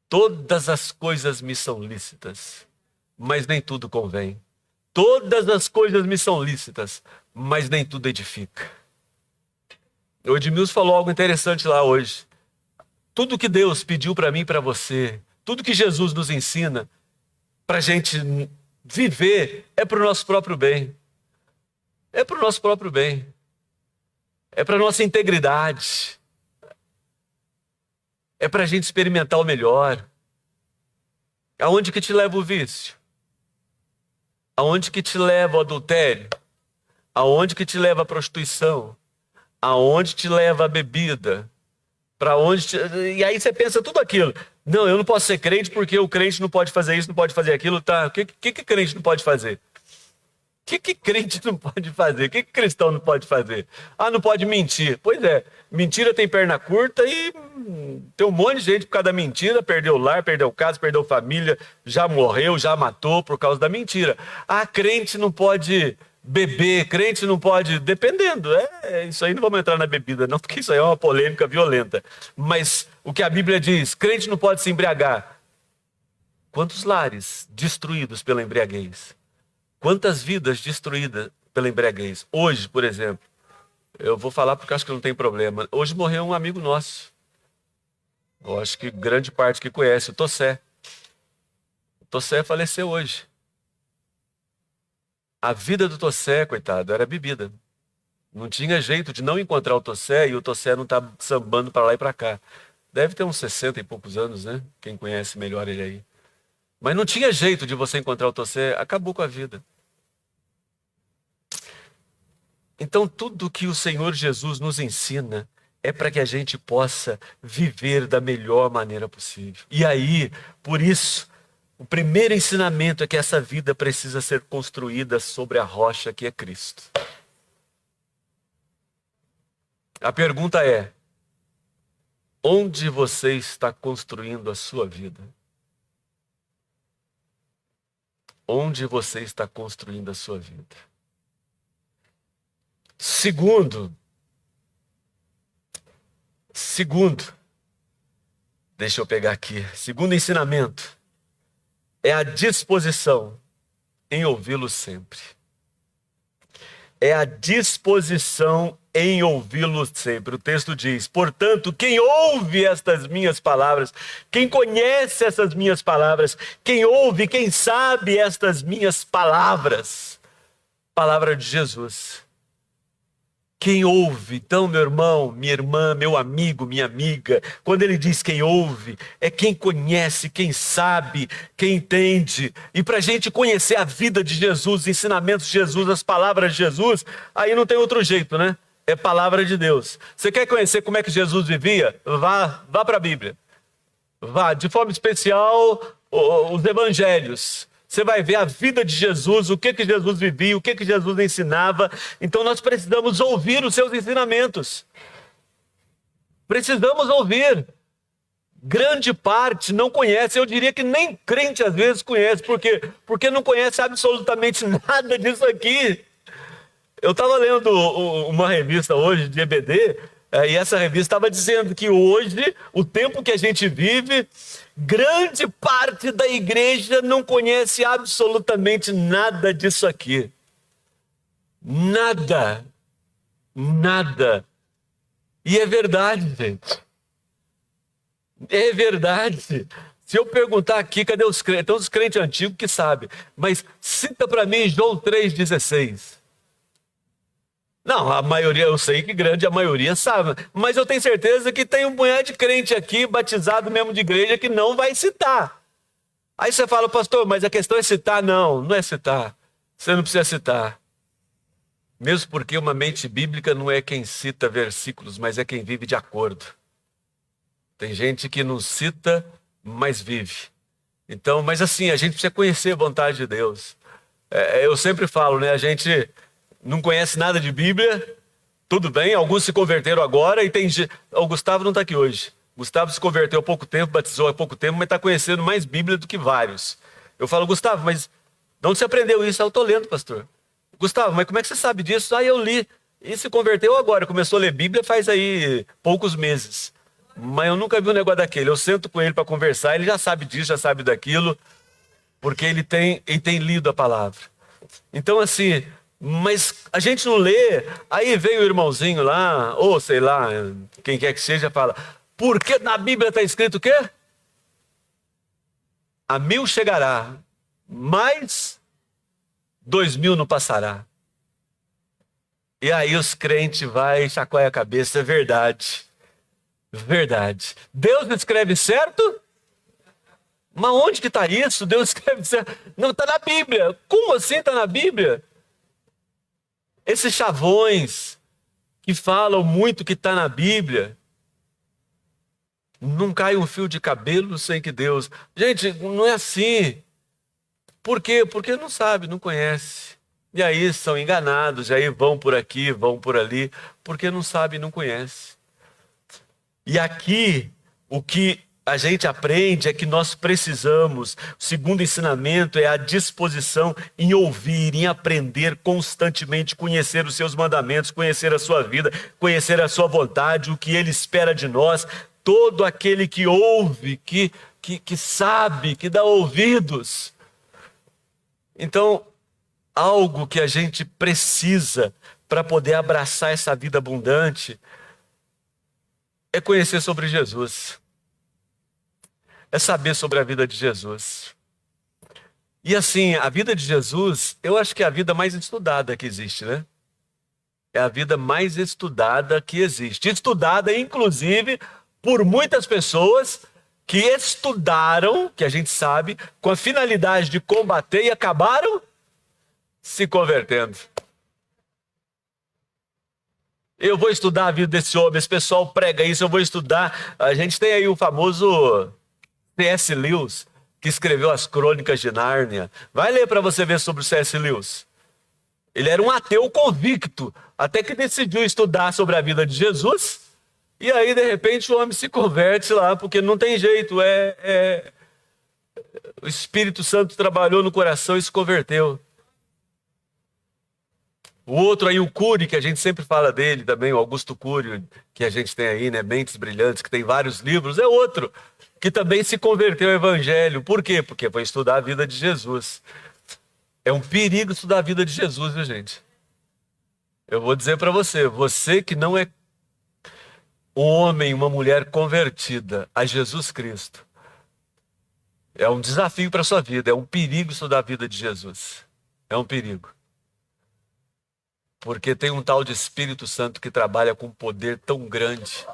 Todas as coisas me são lícitas, mas nem tudo convém. Todas as coisas me são lícitas, mas nem tudo edifica. O Edmilson falou algo interessante lá hoje. Tudo que Deus pediu para mim e para você, tudo que Jesus nos ensina para a gente viver é para o nosso próprio bem. É para o nosso próprio bem. É para a nossa integridade. É para a gente experimentar o melhor. Aonde que te leva o vício? Aonde que te leva o adultério? Aonde que te leva a prostituição? Aonde te leva a bebida? Para onde te... E aí você pensa tudo aquilo. Não, eu não posso ser crente porque o crente não pode fazer isso, não pode fazer aquilo. Tá? O que crente não pode fazer? O que crente não pode fazer? O que cristão não pode fazer? Ah, não pode mentir. Pois é, mentira tem perna curta e tem um monte de gente por causa da mentira, perdeu o lar, perdeu casa, perdeu família, já morreu, já matou por causa da mentira. Ah, crente não pode beber, crente não pode... Dependendo, isso aí não vamos entrar na bebida não, porque isso aí é uma polêmica violenta. Mas o que a Bíblia diz, crente não pode se embriagar. Quantos lares destruídos pela embriaguez? Quantas vidas destruídas pela embriaguez? Hoje, por exemplo, eu vou falar porque acho que não tem problema. Hoje morreu um amigo nosso. Eu acho que grande parte que conhece, o Tossé. O Tossé faleceu hoje. A vida do Tossé, coitado, era bebida. Não tinha jeito de não encontrar o Tossé e o Tossé não tá sambando para lá e para cá. Deve ter uns 60 e poucos anos, né? Quem conhece melhor ele aí. Mas não tinha jeito de você encontrar o Tossé, acabou com a vida. Então tudo que o Senhor Jesus nos ensina é para que a gente possa viver da melhor maneira possível. E aí, por isso, o primeiro ensinamento é que essa vida precisa ser construída sobre a rocha que é Cristo. A pergunta é, onde você está construindo a sua vida? Onde você está construindo a sua vida? Segundo, deixa eu pegar aqui. Segundo ensinamento é a disposição em ouvi-lo sempre. É a disposição em ouvi-lo sempre. O texto diz, portanto, quem ouve estas minhas palavras, quem conhece essas minhas palavras, quem ouve, quem sabe estas minhas palavras, palavra de Jesus. Quem ouve, então, meu irmão, minha irmã, meu amigo, minha amiga, quando ele diz quem ouve, é quem conhece, quem sabe, quem entende. E para a gente conhecer a vida de Jesus, os ensinamentos de Jesus, as palavras de Jesus, aí não tem outro jeito, né? É palavra de Deus. Você quer conhecer como é que Jesus vivia? Vá para a Bíblia. Vá, de forma especial, os evangelhos. Você vai ver a vida de Jesus, o que Jesus vivia, o que Jesus ensinava. Então nós precisamos ouvir os seus ensinamentos. Precisamos ouvir. grande parte não conhece. Eu diria que nem crente às vezes conhece. Por quê? Porque não conhece absolutamente nada disso aqui. Eu estava lendo uma revista hoje de EBD, e essa revista estava dizendo que hoje, o tempo que a gente vive, grande parte da igreja não conhece absolutamente nada disso aqui. Nada. Nada. E é verdade, gente. É verdade. Se eu perguntar aqui, cadê os crentes? Então, os crentes antigos que sabem. Mas cita para mim João 3,16. Não, a maioria, eu sei que grande a maioria sabe. Mas eu tenho certeza que tem um punhado de crente aqui, batizado mesmo de igreja, que não vai citar. Aí você fala, pastor, mas a questão é citar? Não, não é citar. Você não precisa citar. Mesmo porque uma mente bíblica não é quem cita versículos, mas é quem vive de acordo. Tem gente que não cita, mas vive. Então, mas assim, a gente precisa conhecer a vontade de Deus. Eu sempre falo, né? A gente não conhece nada de Bíblia, tudo bem, alguns se converteram agora e tem... O Gustavo não está aqui hoje. Gustavo se converteu há pouco tempo, batizou há pouco tempo, mas está conhecendo mais Bíblia do que vários. Eu falo, Gustavo, mas de onde você aprendeu isso? Eu estou lendo, pastor. Gustavo, mas como é que você sabe disso? Eu li. E se converteu agora, começou a ler Bíblia faz aí poucos meses. Mas eu nunca vi um negócio daquele. Eu sento com ele para conversar, ele já sabe disso, já sabe daquilo, porque ele tem lido a palavra. Então assim... Mas a gente não lê, aí vem o irmãozinho lá, ou sei lá, quem quer que seja, fala, porque na Bíblia está escrito o quê? A 1000 chegará, mas 2000 não passará. E aí os crentes vai chacoalhar a cabeça, é verdade, verdade. Deus escreve certo? Mas onde que está isso? Deus escreve certo? Não, está na Bíblia. Como assim está na Bíblia? Esses chavões que falam muito que está na Bíblia, não cai um fio de cabelo sem que Deus... Gente, não é assim. Por quê? Porque não sabe, não conhece. E aí são enganados, e aí vão por aqui, vão por ali, porque não sabe, não conhece. E aqui, o que a gente aprende é que nós precisamos, o segundo ensinamento é a disposição em ouvir, em aprender constantemente, conhecer os seus mandamentos, conhecer a sua vida, conhecer a sua vontade, o que Ele espera de nós. Todo aquele que ouve, que sabe, que dá ouvidos. Então, algo que a gente precisa para poder abraçar essa vida abundante é conhecer sobre Jesus. É saber sobre a vida de Jesus. E assim, a vida de Jesus, eu acho que é a vida mais estudada que existe, né? É a vida mais estudada que existe. Estudada, inclusive, por muitas pessoas que estudaram, que a gente sabe, com a finalidade de combater e acabaram se convertendo. Eu vou estudar a vida desse homem, esse pessoal prega isso, eu vou estudar. A gente tem aí o famoso C.S. Lewis, que escreveu as Crônicas de Nárnia. Vai ler para você ver sobre o C.S. Lewis. Ele era um ateu convicto, até que decidiu estudar sobre a vida de Jesus, e aí, de repente, o homem se converte lá, porque não tem jeito, o Espírito Santo trabalhou no coração e se converteu. O outro aí, o Cury, que a gente sempre fala dele também, o Augusto Cury, que a gente tem aí, né, Mentes Brilhantes, que tem vários livros, é outro que também se converteu ao Evangelho. Por quê? Porque foi estudar a vida de Jesus. É um perigo estudar a vida de Jesus, viu, gente? Eu vou dizer para você, você que não é um homem, uma mulher convertida a Jesus Cristo, é um desafio para a sua vida, é um perigo estudar a vida de Jesus. É um perigo. Porque tem um tal de Espírito Santo que trabalha com um poder tão grande,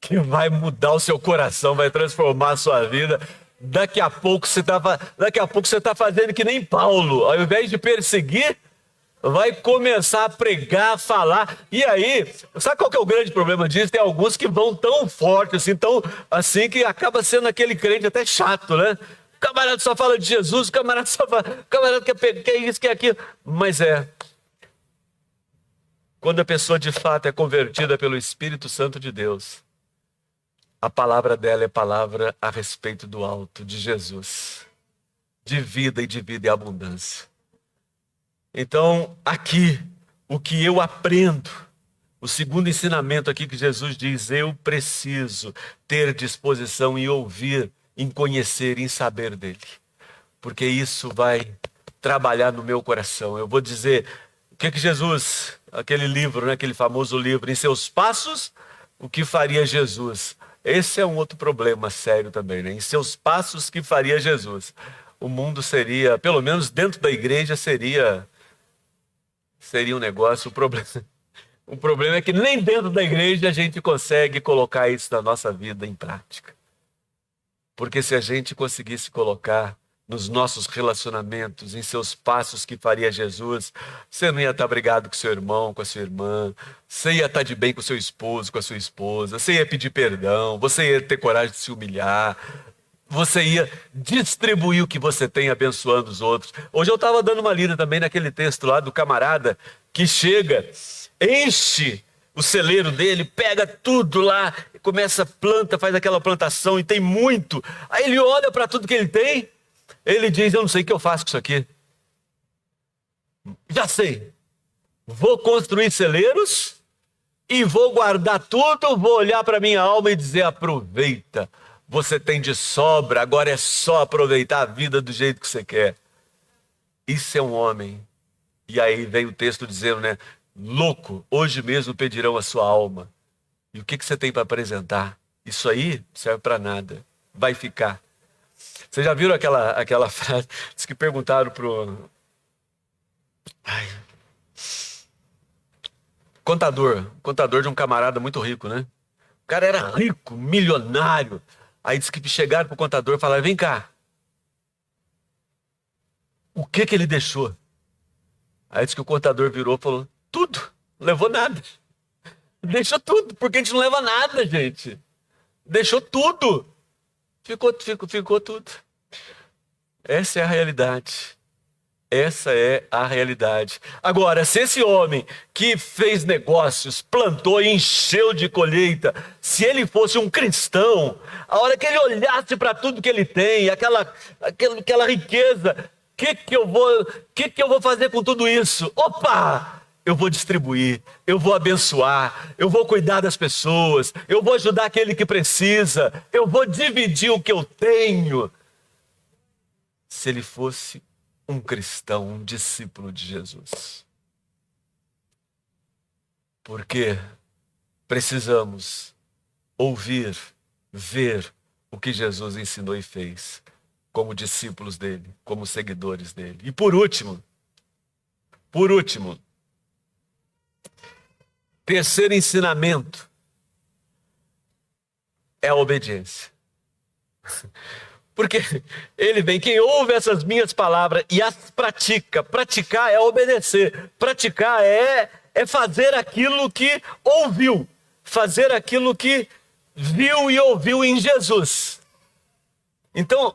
que vai mudar o seu coração, vai transformar a sua vida. Daqui a pouco você está fazendo que nem Paulo. Ao invés de perseguir, vai começar a pregar, a falar. E aí, sabe qual que é o grande problema disso? Tem alguns que vão tão forte, assim, tão assim, que acaba sendo aquele crente até chato, né? O camarada só fala de Jesus, o camarada quer isso, quer aquilo. Mas quando a pessoa de fato é convertida pelo Espírito Santo de Deus, a palavra dela é palavra a respeito do alto, de Jesus, de vida e de vida e abundância. Então, aqui, o que eu aprendo, o segundo ensinamento aqui que Jesus diz, eu preciso ter disposição em ouvir, em conhecer, em saber dele. Porque isso vai trabalhar no meu coração. Eu vou dizer, o que Jesus, aquele livro, né, aquele famoso livro, Em Seus Passos, o que faria Jesus? Esse é um outro problema sério também, né? Em seus passos, o que faria Jesus? O mundo seria, pelo menos dentro da igreja, seria um negócio. O problema é que nem dentro da igreja a gente consegue colocar isso na nossa vida em prática. Porque se a gente conseguisse colocar nos nossos relacionamentos, em seus passos que faria Jesus, você não ia estar brigado com seu irmão, com a sua irmã, você ia estar de bem com seu esposo, com a sua esposa, você ia pedir perdão, você ia ter coragem de se humilhar, você ia distribuir o que você tem abençoando os outros. Hoje eu estava dando uma lida também naquele texto lá do camarada que chega, enche o celeiro dele, pega tudo lá, começa, planta, faz aquela plantação e tem muito. Aí ele olha para tudo que ele tem, ele diz, eu não sei o que eu faço com isso aqui. Já sei. Vou construir celeiros e vou guardar tudo, vou olhar para minha alma e dizer, aproveita. Você tem de sobra, agora é só aproveitar a vida do jeito que você quer. Isso é um homem. E aí vem o texto dizendo, né? Louco, hoje mesmo pedirão a sua alma. E o que você tem para apresentar? Isso aí não serve para nada. Vai ficar. Vocês já viram aquela frase? Diz que perguntaram pro contador de um camarada muito rico, né? O cara era rico, milionário. Aí disse que chegaram pro contador e falaram, vem cá. O que ele deixou? Aí disse que o contador virou e falou, tudo, não levou nada. Deixou tudo, porque a gente não leva nada, gente. Deixou tudo. Ficou tudo. Essa é a realidade. Essa é a realidade. Agora, se esse homem que fez negócios, plantou e encheu de colheita, se ele fosse um cristão, a hora que ele olhasse para tudo que ele tem, aquela riqueza, o que eu vou fazer com tudo isso? Opa! Eu vou distribuir, eu vou abençoar, eu vou cuidar das pessoas, eu vou ajudar aquele que precisa, eu vou dividir o que eu tenho. Se ele fosse um cristão, um discípulo de Jesus. Porque precisamos ouvir, ver o que Jesus ensinou e fez, como discípulos dele, como seguidores dele. E por último, terceiro ensinamento é a obediência. Porque ele vem, quem ouve essas minhas palavras e as pratica, praticar é obedecer, praticar é fazer aquilo que ouviu, fazer aquilo que viu e ouviu em Jesus. Então,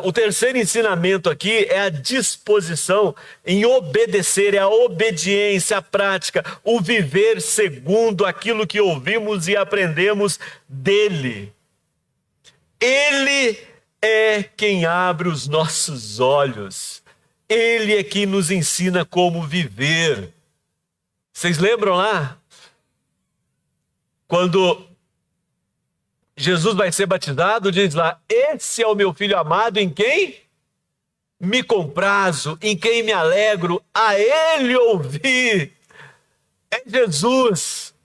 o terceiro ensinamento aqui é a disposição em obedecer, é a obediência, a prática, o viver segundo aquilo que ouvimos e aprendemos dele. Ele é quem abre os nossos olhos. Ele é quem nos ensina como viver. Vocês lembram lá? Quando Jesus vai ser batizado, diz lá, esse é o meu filho amado em quem me comprazo, em quem me alegro, a ele ouvir. É Jesus.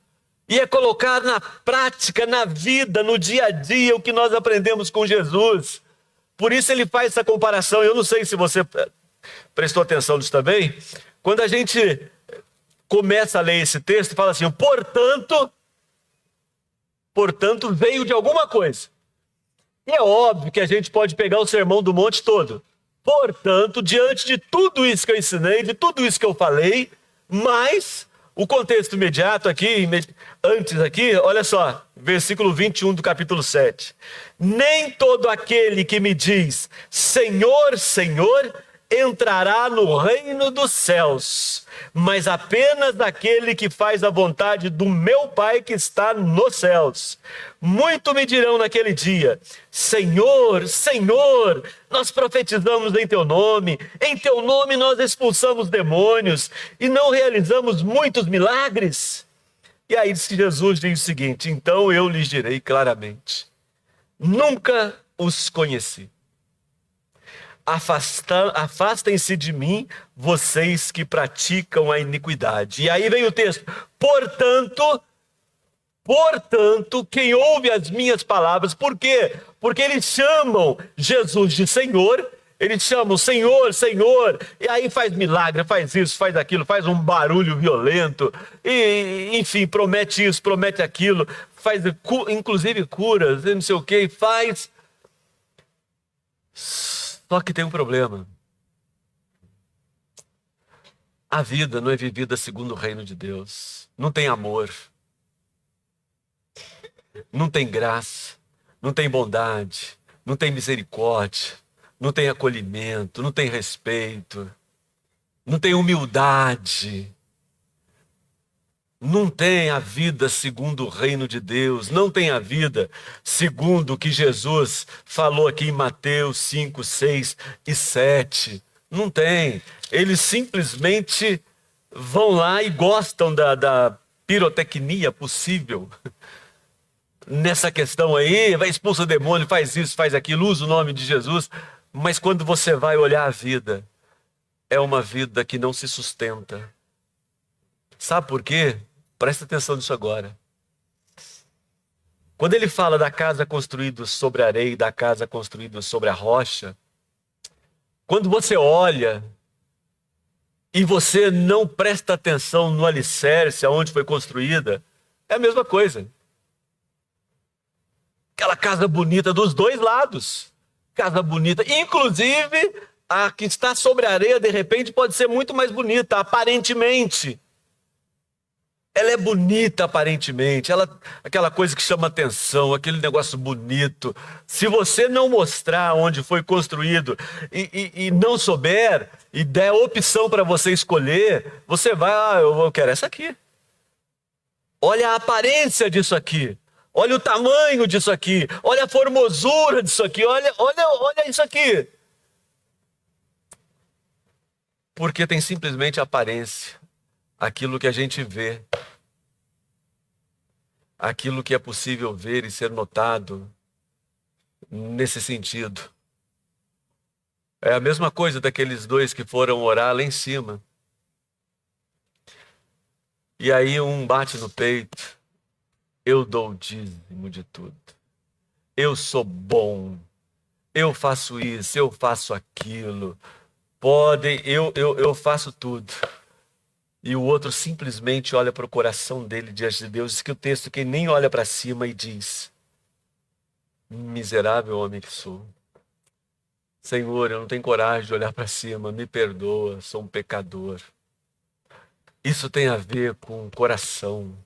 E é colocar na prática, na vida, no dia a dia, o que nós aprendemos com Jesus. Por isso ele faz essa comparação. Eu não sei se você prestou atenção nisso também. Quando a gente começa a ler esse texto, fala assim, portanto veio de alguma coisa. E é óbvio que a gente pode pegar o sermão do monte todo. Portanto, diante de tudo isso que eu ensinei, de tudo isso que eu falei, mas o contexto imediato aqui, antes aqui, olha só, versículo 21 do capítulo 7. Nem todo aquele que me diz, Senhor, Senhor, entrará no reino dos céus, mas apenas aquele que faz a vontade do meu Pai que está nos céus. Muito me dirão naquele dia: Senhor, Senhor, nós profetizamos em teu nome nós expulsamos demônios e não realizamos muitos milagres. E aí Jesus diz o seguinte: então eu lhes direi claramente: nunca os conheci. Afastem-se de mim, vocês que praticam a iniquidade. E aí vem o texto: portanto, quem ouve as minhas palavras, por quê? Porque eles chamam Jesus de Senhor, eles chamam Senhor, Senhor, e aí faz milagre, faz isso, faz aquilo, faz um barulho violento, e enfim, promete isso, promete aquilo, faz inclusive curas, não sei o que, faz. Só que tem um problema. A vida não é vivida segundo o reino de Deus. Não tem amor. Não tem graça. Não tem bondade. Não tem misericórdia. Não tem acolhimento. Não tem respeito. Não tem humildade. Não tem a vida segundo o reino de Deus, não tem a vida segundo o que Jesus falou aqui em Mateus 5, 6 e 7. Não tem. Eles simplesmente vão lá e gostam da pirotecnia possível. Nessa questão aí, vai expulsa o demônio, faz isso, faz aquilo, usa o nome de Jesus. Mas quando você vai olhar a vida, é uma vida que não se sustenta. Sabe por quê? Presta atenção nisso agora. Quando ele fala da casa construída sobre a areia e da casa construída sobre a rocha, quando você olha e você não presta atenção no alicerce, aonde foi construída, é a mesma coisa. Aquela casa bonita dos dois lados. Casa bonita. Inclusive, a que está sobre a areia, de repente, pode ser muito mais bonita, aparentemente. Ela é bonita aparentemente, aquela coisa que chama atenção, aquele negócio bonito. Se você não mostrar onde foi construído e não souber, e der opção para você escolher, você vai, eu quero essa aqui. Olha a aparência disso aqui, olha o tamanho disso aqui, olha a formosura disso aqui, olha isso aqui. Porque tem simplesmente aparência. Aquilo que a gente vê, aquilo que é possível ver e ser notado nesse sentido. É a mesma coisa daqueles dois que foram orar lá em cima. E aí um bate no peito: eu dou o dízimo de tudo. Eu sou bom. Eu faço isso, eu faço aquilo. Eu faço tudo. E o outro simplesmente olha para o coração dele diante de Deus. Diz que o texto que nem olha para cima e diz: miserável homem que sou. Senhor, eu não tenho coragem de olhar para cima. Me perdoa, sou um pecador. Isso tem a ver com coração.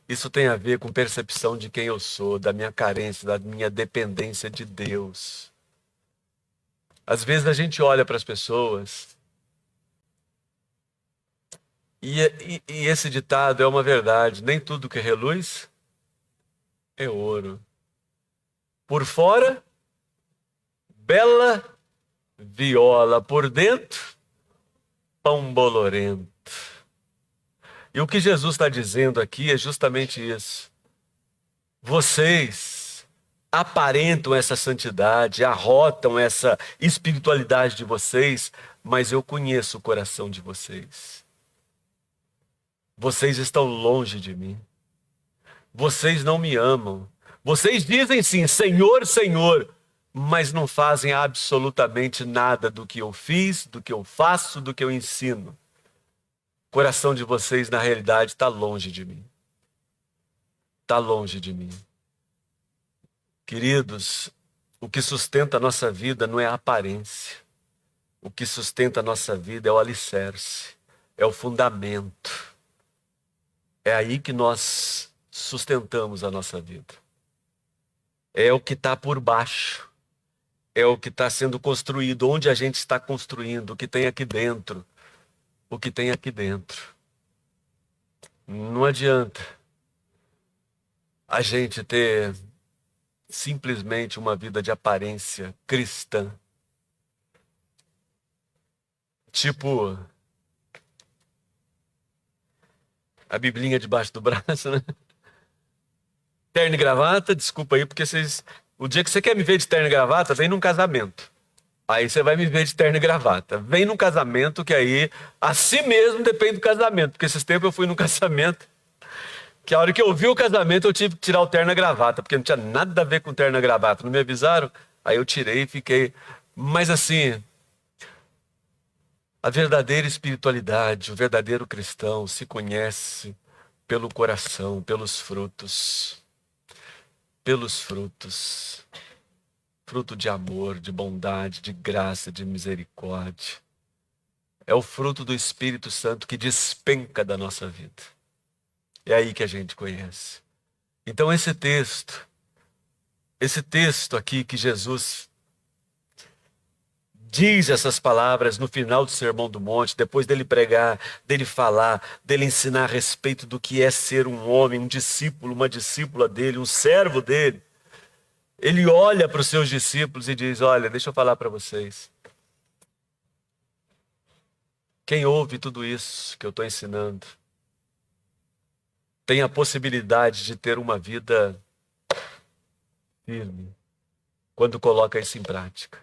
Isso tem a ver com percepção de quem eu sou, da minha carência, da minha dependência de Deus. Às vezes a gente olha para as pessoas e esse ditado é uma verdade: nem tudo que reluz é ouro. Por fora, bela viola, por dentro, pão bolorento. E o que Jesus está dizendo aqui é justamente isso. Vocês aparentam essa santidade, arrotam essa espiritualidade de vocês, mas eu conheço o coração de vocês. Vocês estão longe de mim. Vocês não me amam. Vocês dizem sim, Senhor, Senhor, mas não fazem absolutamente nada do que eu fiz, do que eu faço, do que eu ensino. O coração de vocês, na realidade, está longe de mim. Está longe de mim. Queridos, o que sustenta a nossa vida não é a aparência. O que sustenta a nossa vida é o alicerce, é o fundamento. É aí que nós sustentamos a nossa vida. É o que está por baixo. é o que está sendo construído, onde a gente está construindo, o que tem aqui dentro. O que tem aqui dentro. Não adianta a gente ter simplesmente uma vida de aparência cristã. Tipo, a biblinha debaixo do braço, né? Terno e gravata, desculpa aí, porque o dia que você quer me ver de terno e gravata, vem num casamento. Aí você vai me ver de terno e gravata. Vem num casamento que aí, assim mesmo, depende do casamento. Porque esses tempos eu fui num casamento, que a hora que eu vi o casamento eu tive que tirar o terno e gravata, porque não tinha nada a ver com terno e gravata. Não me avisaram? Aí eu tirei e fiquei... Mas assim, a verdadeira espiritualidade, o verdadeiro cristão se conhece pelo coração, pelos frutos. Pelos frutos. Fruto de amor, de bondade, de graça, de misericórdia. É o fruto do Espírito Santo que despenca da nossa vida. É aí que a gente conhece. Então esse texto aqui que Jesus diz essas palavras no final do Sermão do Monte, depois dele pregar, dele falar, dele ensinar a respeito do que é ser um homem, um discípulo, uma discípula dele, um servo dele. Ele olha para os seus discípulos e diz, olha, deixa eu falar para vocês. Quem ouve tudo isso que eu estou ensinando, tem a possibilidade de ter uma vida firme, quando coloca isso em prática.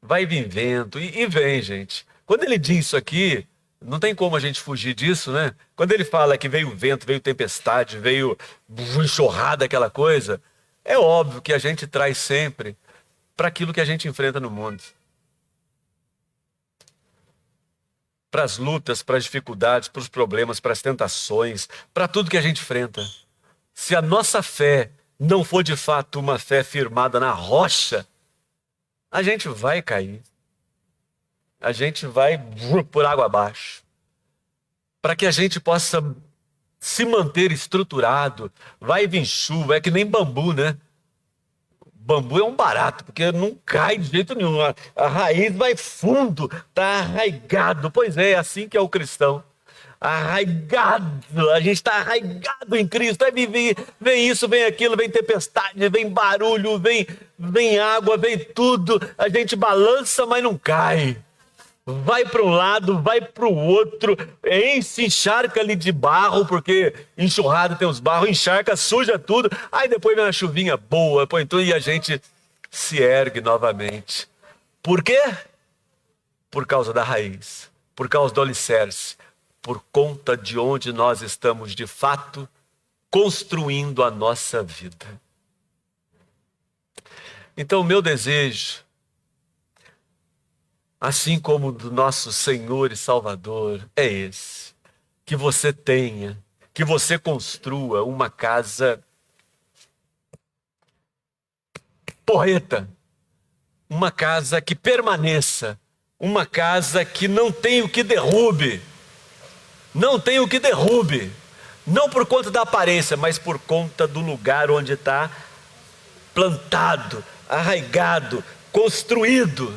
Vai vir vento, e vem, gente. Quando ele diz isso aqui, não tem como a gente fugir disso, né? Quando ele fala que veio vento, veio tempestade, veio enxurrada, aquela coisa, é óbvio que a gente traz sempre para aquilo que a gente enfrenta no mundo. Para as lutas, para as dificuldades, para os problemas, para as tentações, para tudo que a gente enfrenta. Se a nossa fé não for de fato uma fé firmada na rocha, a gente vai cair. A gente vai por água abaixo. Para que a gente possa se manter estruturado, vai vir chuva, é que nem bambu, né? Bambu é um barato, porque não cai de jeito nenhum. A raiz vai fundo, está arraigado. Pois é assim que é o cristão. Arraigado, a gente está arraigado em Cristo. Aí vem isso, vem aquilo, vem tempestade, vem barulho, vem água, vem tudo. A gente balança, mas não cai. Vai para um lado, vai para o outro, se encharca ali de barro, porque enxurrada tem os barros, encharca, suja tudo. Aí depois vem uma chuvinha boa, põe tudo e a gente se ergue novamente. Por quê? Por causa da raiz, por causa do alicerce, por conta de onde nós estamos de fato construindo a nossa vida. Então o meu desejo, assim como do nosso Senhor e Salvador, é esse. Que você tenha, que você construa uma casa porreta. Uma casa que permaneça. Uma casa que não tem o que derrube. Não tem o que derrube. Não por conta da aparência, mas por conta do lugar onde está plantado, arraigado, construído.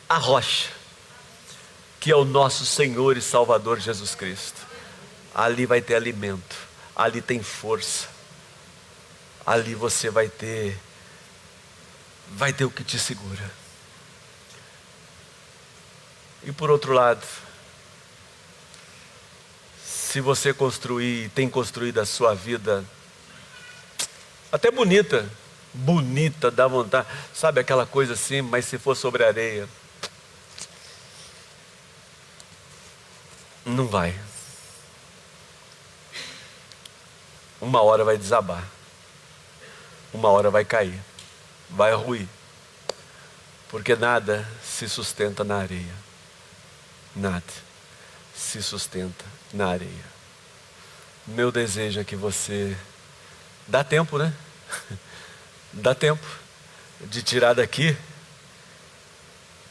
A rocha, que é o nosso Senhor e Salvador Jesus Cristo. Ali vai ter alimento, ali tem força, ali você vai ter o que te segura. E por outro lado, se você tem construído a sua vida, até bonita, dá vontade, sabe aquela coisa assim, mas se for sobre areia, não vai. Uma hora vai desabar. Uma hora vai cair. Vai ruir. Porque nada se sustenta na areia. Nada se sustenta na areia. Meu desejo é que você... Dá tempo, né? Dá tempo de tirar daqui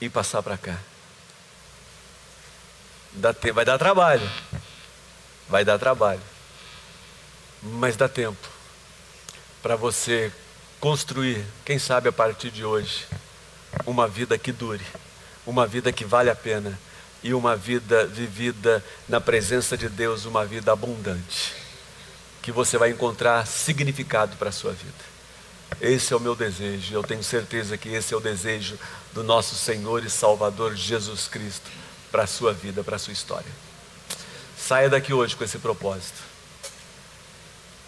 e passar para cá. Vai dar trabalho. Vai dar trabalho. Mas dá tempo para você construir, quem sabe a partir de hoje, uma vida que dure, uma vida que vale a pena e uma vida vivida na presença de Deus, uma vida abundante, que você vai encontrar significado para a sua vida. Esse é o meu desejo, eu tenho certeza que esse é o desejo do nosso Senhor e Salvador Jesus Cristo para a sua vida, para a sua história. Saia daqui hoje com esse propósito.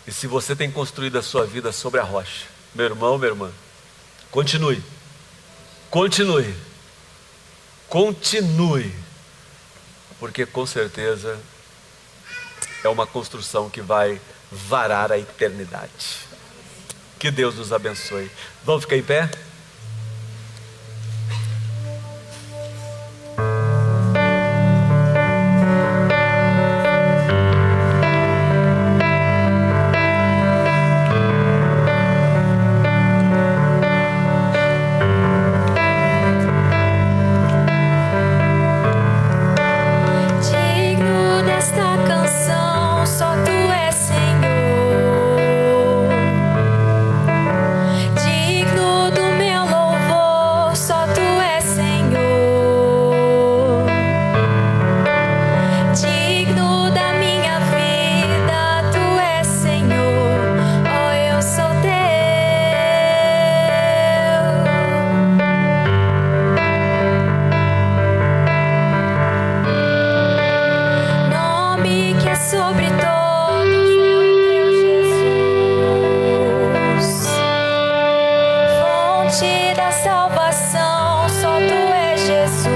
E se você tem construído a sua vida sobre a rocha, meu irmão, minha irmã, continue, porque com certeza é uma construção que vai varar a eternidade. Que Deus nos abençoe. Vamos ficar em pé? Digno desta canção, só tu és Senhor. Digno do meu louvor, só tu és Senhor. Digno da minha vida, tu és Senhor. Oh, eu sou teu. Nome que é sobre todos é o teu Jesus. Fonte da salvação, só tu és Jesus.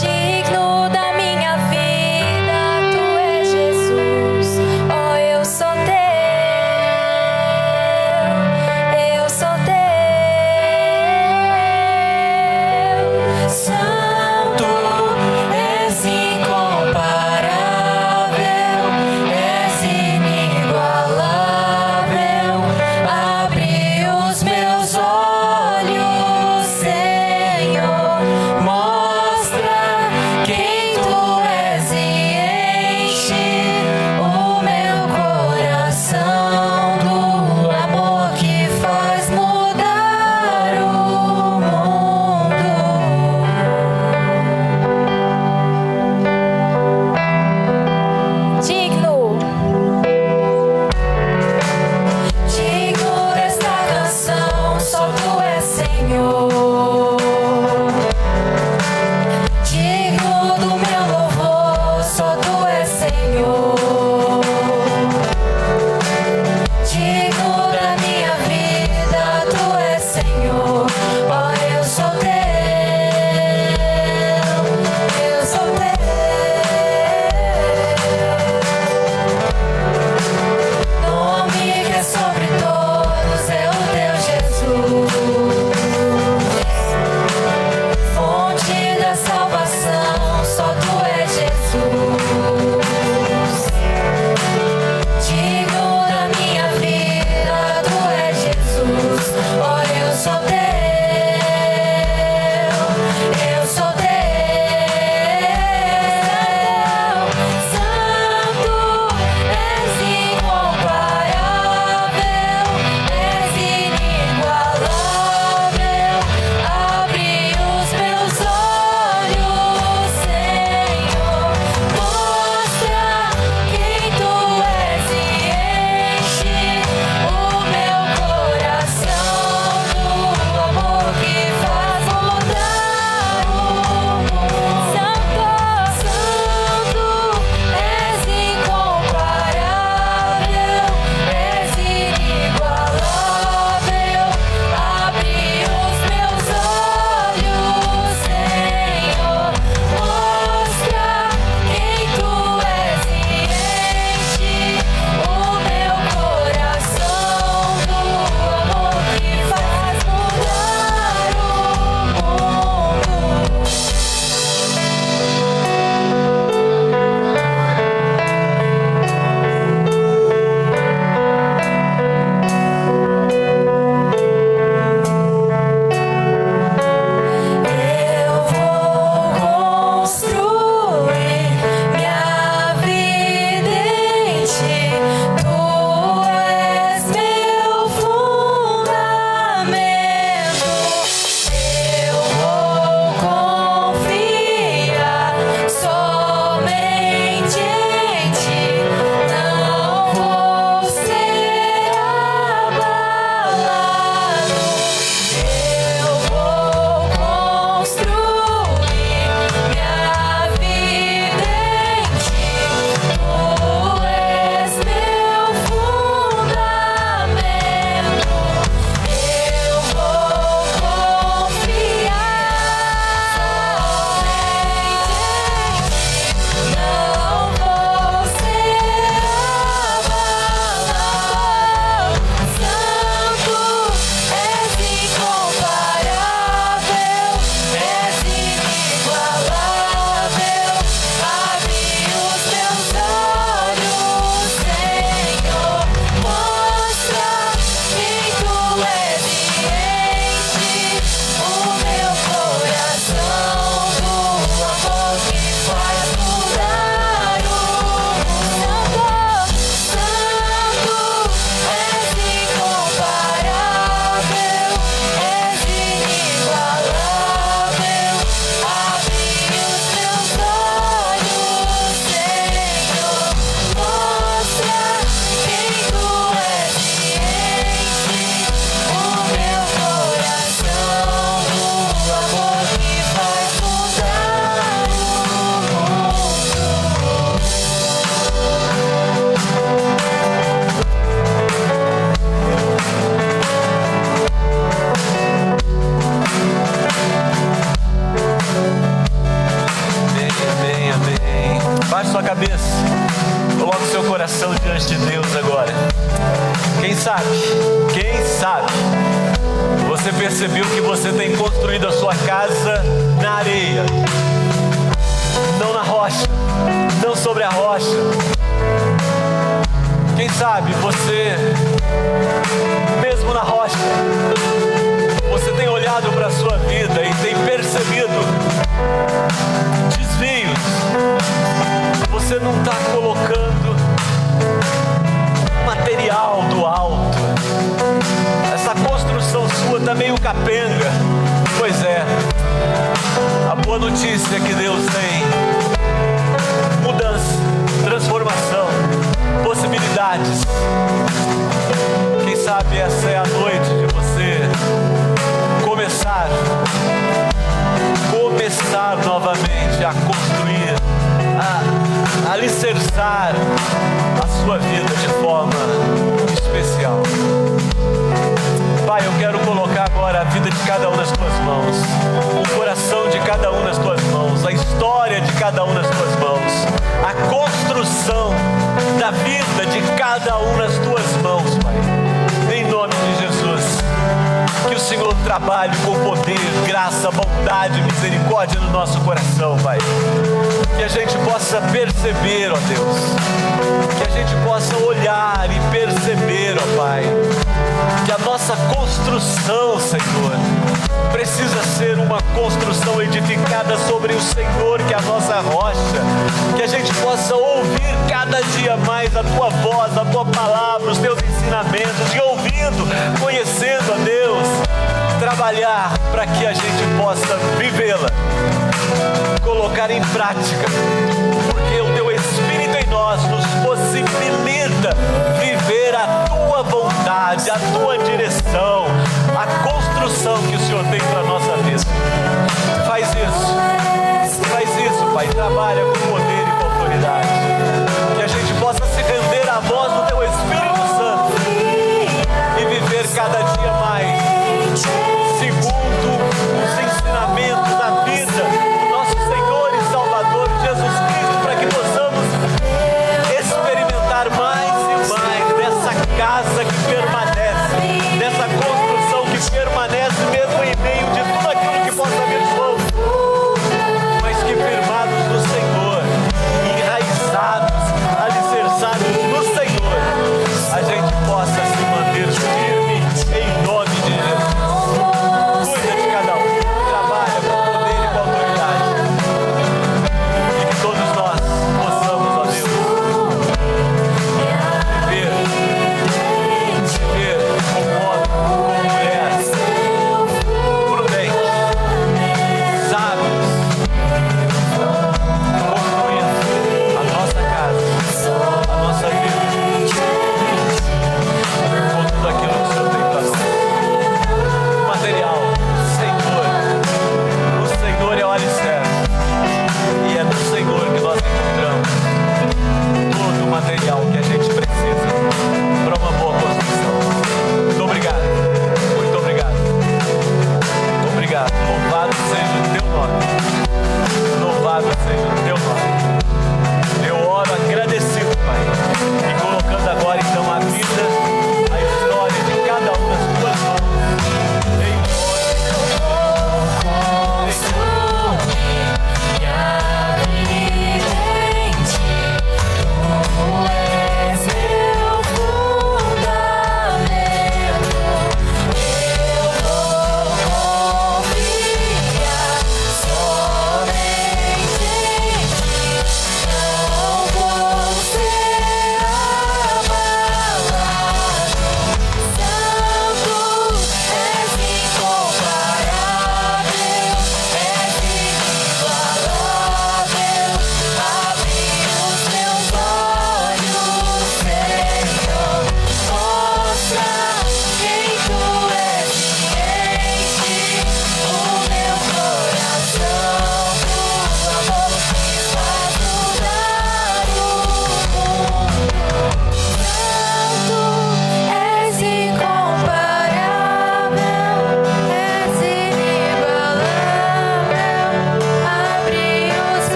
Digno da minha vida, tu és Jesus. Oh, eu sou teu. Eu sou teu. Santo, és incomparável, és inigualável. Abre Quem sabe você percebeu que você tem construído a sua casa na areia, não na rocha, não sobre a rocha. Quem sabe você, mesmo na rocha, você tem olhado para a sua vida e tem percebido desvios. Você não está colocando material do alto. Essa construção sua está meio capenga. Pois é, a boa notícia é que Deus tem mudança, transformação, possibilidades. Quem sabe essa é a noite de você começar novamente a construir, a alicerçar a sua vida de forma especial. Pai, eu quero colocar agora a vida de cada um nas tuas mãos, o coração de cada um nas tuas mãos, a história de cada um nas tuas mãos, a construção da vida de cada um nas tuas mãos, Pai. Em nome de Jesus, que o Senhor trabalhe com poder, graça, bondade, misericórdia no nosso coração, Pai. Que a gente possa perceber, ó Deus, que a gente possa olhar e perceber, ó Pai, que a nossa construção, Senhor, precisa ser uma construção edificada sobre o Senhor, que é a nossa rocha. Que a gente possa ouvir cada dia mais a Tua voz, a Tua palavra, os Teus ensinamentos, e ouvindo, conhecendo a Deus, trabalhar para que a gente possa vivê-la, colocar em prática, porque o Teu Espírito em nós nos possibilita viver a Tua vontade, a Tua direção, a construção que o Senhor tem para a nossa vida. Faz isso, Pai, trabalha com poder e com autoridade, que a gente possa se render à voz do Teu Espírito Santo e viver cada dia mais segundo os ensinamentos da vida do nosso Senhor e Salvador Jesus Cristo, para que possamos experimentar mais e mais dessa casa que permanece, dessa construção que permanece mesmo em meio de tudo aquilo que possa vir sobre, mas que firmados no Senhor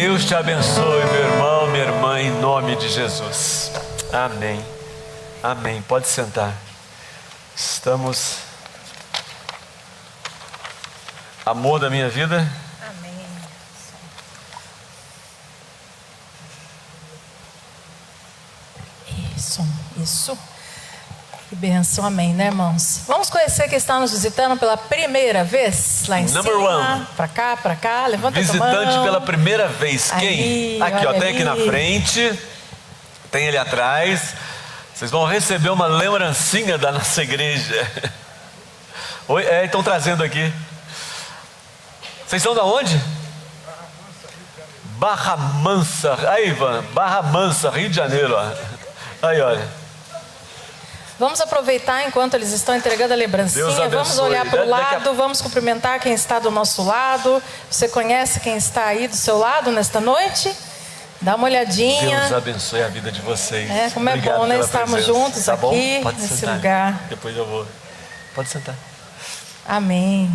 Deus te abençoe, meu irmão, minha irmã, em nome de Jesus. Amém. Amém. Pode sentar. Estamos... Amor da minha vida. Amém. Isso. Que bênção, amém, né, irmãos? Vamos conhecer quem está nos visitando pela primeira vez, lá em Number cima. one. Pra cá, levanta a Visitante mão. pela primeira vez. Quem? Ali, Aqui, ó, olha tem aqui na ali. frente. Tem ali atrás. Vocês vão receber uma lembrancinha da nossa igreja. Oi, estão trazendo aqui. Vocês são da onde? Barra Mansa. Aí, Ivan, Barra Mansa, Rio de Janeiro. Ó. Aí, olha. Vamos aproveitar enquanto eles estão entregando a lembrancinha. Deus abençoe. Vamos olhar para o Daqui a- lado, vamos cumprimentar quem está do nosso lado. Você conhece quem está aí do seu lado nesta noite? Dá uma olhadinha. Deus abençoe a vida de vocês. Como é Obrigado bom, né? pela Estarmos presença. juntos Tá bom? aqui, Pode nesse sentar. lugar. Depois eu vou. Pode sentar. Amém.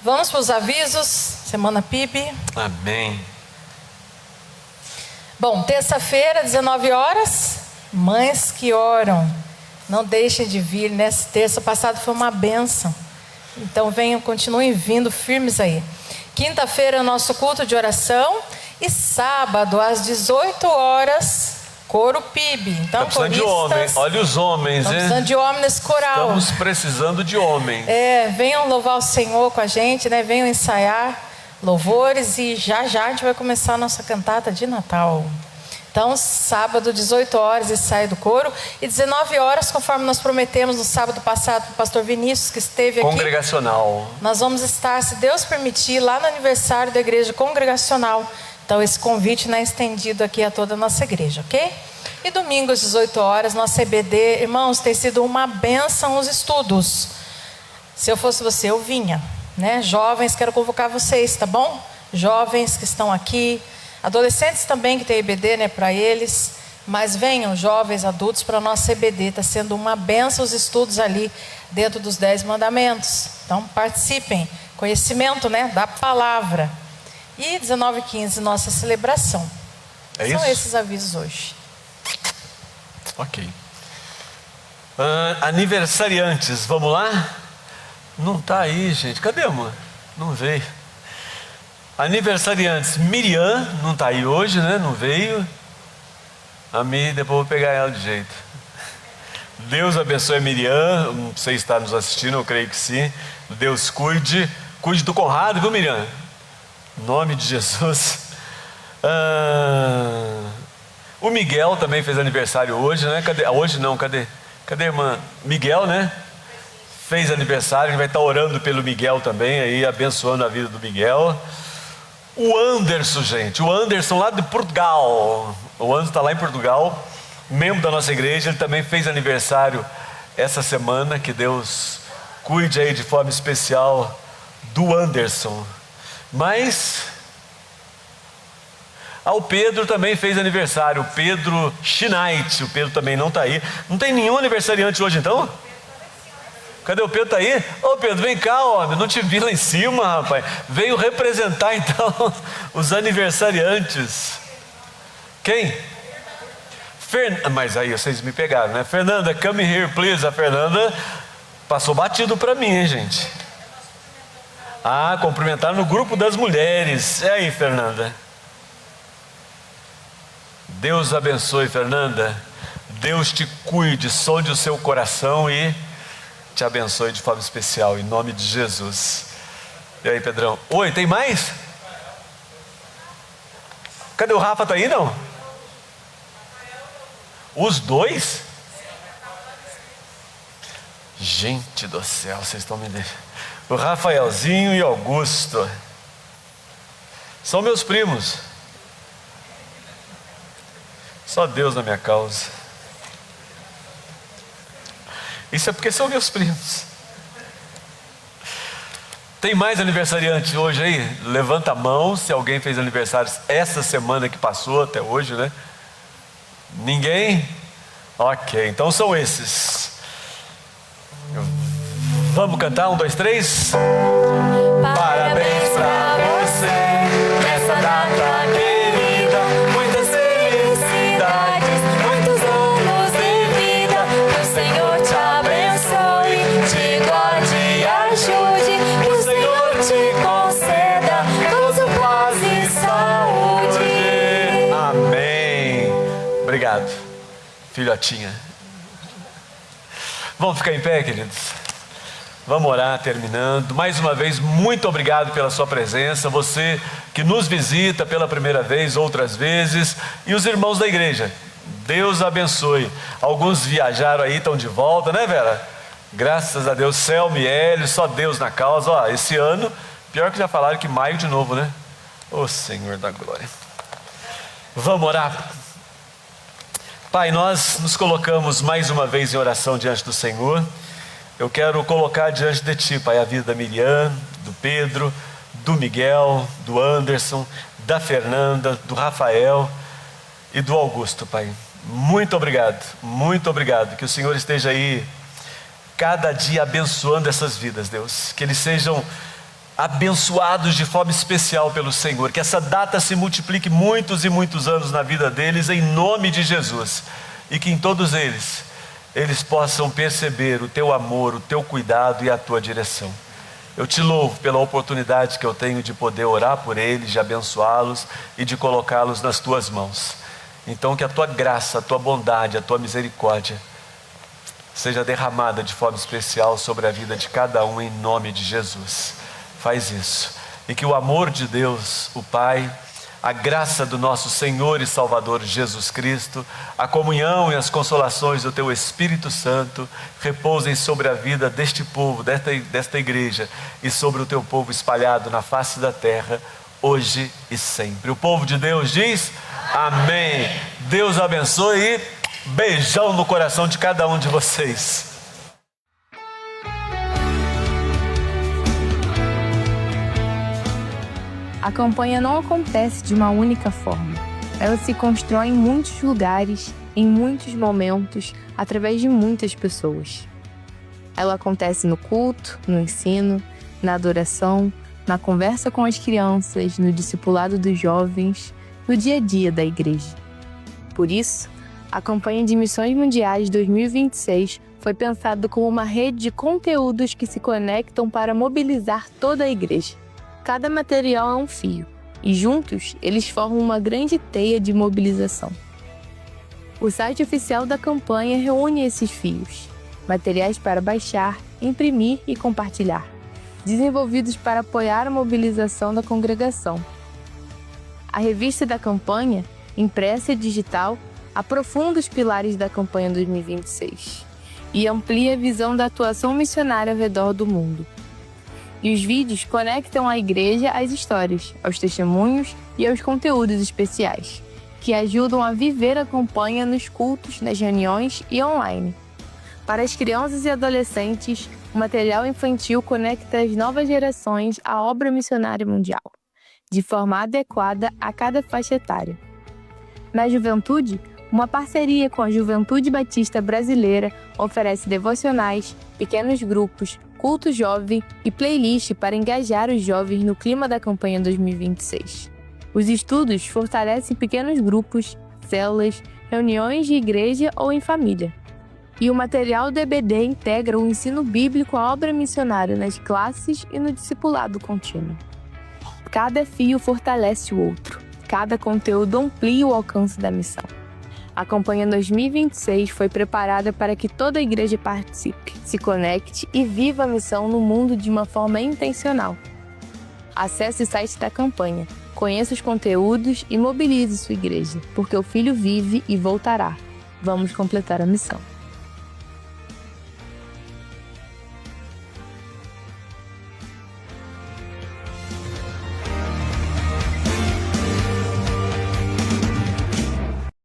Vamos para os avisos. Semana PIB. Amém. Bom, terça-feira, 19 horas. Mães que oram. Não deixem de vir. Nessa terça passada foi uma bênção. Então venham, continuem vindo firmes aí. Quinta-feira, nosso culto de oração. E sábado, às 18 horas, coro PIB. Então, Tá precisando de homens. Olha os homens, estamos hein? precisando de homem nesse coral. Estamos precisando de homens. Venham louvar o Senhor com a gente, né? Venham ensaiar louvores e já a gente vai começar a nossa cantata de Natal. Então, sábado, 18 horas, ensaio do coro. E 19 horas, conforme nós prometemos no sábado passado para o pastor Vinícius, que esteve aqui. Congregacional. Nós vamos estar, se Deus permitir, lá no aniversário da igreja congregacional. Então, esse convite não é estendido aqui a toda a nossa igreja, ok? E domingo, às 18 horas, nossa EBD. Irmãos, tem sido uma bênção os estudos. Se eu fosse você, eu vinha, né? Jovens, quero convocar vocês, tá bom? Jovens que estão aqui. Adolescentes também, que tem EBD, né, para eles. Mas venham, jovens, adultos, para a nossa EBD. Está sendo uma bênção os estudos ali dentro dos 10 mandamentos. Então, participem. Conhecimento, né, da palavra. E 19h15, nossa celebração. É São isso? esses avisos hoje. Ok. Aniversariantes, vamos lá? Não tá aí, gente. Cadê, mano? Não veio. Aniversariantes, Miriam, não tá aí hoje, né? Não veio. A Miriam, depois eu vou pegar ela de jeito. Deus abençoe a Miriam. Não sei se está nos assistindo, eu creio que sim. Deus cuide. Cuide do Conrado, viu, Miriam? Em nome de Jesus. O Miguel também fez aniversário hoje, né? Cadê? Hoje não, cadê? Cadê a irmã? Miguel, né? Fez aniversário, a gente vai estar orando pelo Miguel também, aí abençoando a vida do Miguel. O Anderson, gente, o Anderson lá de Portugal. O Anderson está lá em Portugal, membro da nossa igreja, ele também fez aniversário essa semana. Que Deus cuide aí de forma especial do Anderson. Mas o Pedro também fez aniversário, o Pedro Schneid. O Pedro também não está aí. Não tem nenhum aniversariante hoje então? Cadê o Pedro? Tá aí? Ô Pedro, vem cá, homem. Não te vi lá em cima, rapaz. Veio representar então os aniversariantes. Quem? Mas aí vocês me pegaram, né? Fernanda, come here, please. A Fernanda passou batido para mim, hein, gente? Cumprimentar no grupo das mulheres. E aí, Fernanda? Deus abençoe, Fernanda. Deus te cuide, sonde o seu coração e te abençoe de forma especial, em nome de Jesus. E aí, Pedrão? Oi, tem mais? Cadê o Rafa? Tá aí, não? Os dois? Gente do céu, vocês estão me deixando. O Rafaelzinho e Augusto são meus primos. Só Deus na minha causa. Isso é porque são meus primos. Tem mais aniversariante hoje aí? Levanta a mão se alguém fez aniversário essa semana que passou até hoje, né? Ninguém? Ok, então são esses. Vamos cantar? 1, 2, 3. Parabéns pra você nessa data obrigado, filhotinha. Vamos ficar em pé, queridos? Vamos orar, terminando. Mais uma vez, muito obrigado pela sua presença. Você que nos visita pela primeira vez, outras vezes. E os irmãos da igreja. Deus abençoe. Alguns viajaram aí, estão de volta, né, Vera? Graças a Deus. Selma e Hélio, só Deus na causa. Ó, esse ano, pior que já falaram que maio de novo, né? Ô Senhor da glória. Vamos orar. Pai, nós nos colocamos mais uma vez em oração diante do Senhor. Eu quero colocar diante de Ti, Pai, a vida da Miriam, do Pedro, do Miguel, do Anderson, da Fernanda, do Rafael e do Augusto, Pai. Muito obrigado, que o Senhor esteja aí cada dia abençoando essas vidas, Deus, que eles sejam abençoados de forma especial pelo Senhor, que essa data se multiplique muitos e muitos anos na vida deles, em nome de Jesus, e que em todos eles possam perceber o Teu amor, o Teu cuidado e a Tua direção. Eu Te louvo pela oportunidade que eu tenho de poder orar por eles, de abençoá-los e de colocá-los nas Tuas mãos. Então que a Tua graça, a Tua bondade, a Tua misericórdia seja derramada de forma especial sobre a vida de cada um, em nome de Jesus. Faz isso, e que o amor de Deus, o Pai, a graça do nosso Senhor e Salvador Jesus Cristo, a comunhão e as consolações do Teu Espírito Santo repousem sobre a vida deste povo, desta igreja, e sobre o Teu povo espalhado na face da terra, hoje e sempre. O povo de Deus diz amém. Deus abençoe e beijão no coração de cada um de vocês. A campanha não acontece de uma única forma. Ela se constrói em muitos lugares, em muitos momentos, através de muitas pessoas. Ela acontece no culto, no ensino, na adoração, na conversa com as crianças, no discipulado dos jovens, no dia a dia da igreja. Por isso, a campanha de Missões Mundiais 2026 foi pensada como uma rede de conteúdos que se conectam para mobilizar toda a igreja. Cada material é um fio, e juntos eles formam uma grande teia de mobilização. O site oficial da campanha reúne esses fios, materiais para baixar, imprimir e compartilhar, desenvolvidos para apoiar a mobilização da congregação. A revista da campanha, impressa e digital, aprofunda os pilares da campanha 2026 e amplia a visão da atuação missionária ao redor do mundo. E os vídeos conectam a igreja às histórias, aos testemunhos e aos conteúdos especiais, que ajudam a viver a campanha nos cultos, nas reuniões e online. Para as crianças e adolescentes, o material infantil conecta as novas gerações à obra missionária mundial, de forma adequada a cada faixa etária. Na juventude, uma parceria com a Juventude Batista Brasileira oferece devocionais, pequenos grupos, culto jovem e playlist para engajar os jovens no clima da campanha 2026. Os estudos fortalecem pequenos grupos, células, reuniões de igreja ou em família. E o material do EBD integra o ensino bíblico à obra missionária nas classes e no discipulado contínuo. Cada fio fortalece o outro, cada conteúdo amplia o alcance da missão. A campanha 2026 foi preparada para que toda a igreja participe, se conecte e viva a missão no mundo de uma forma intencional. Acesse o site da campanha, conheça os conteúdos e mobilize sua igreja, porque o Filho vive e voltará. Vamos completar a missão.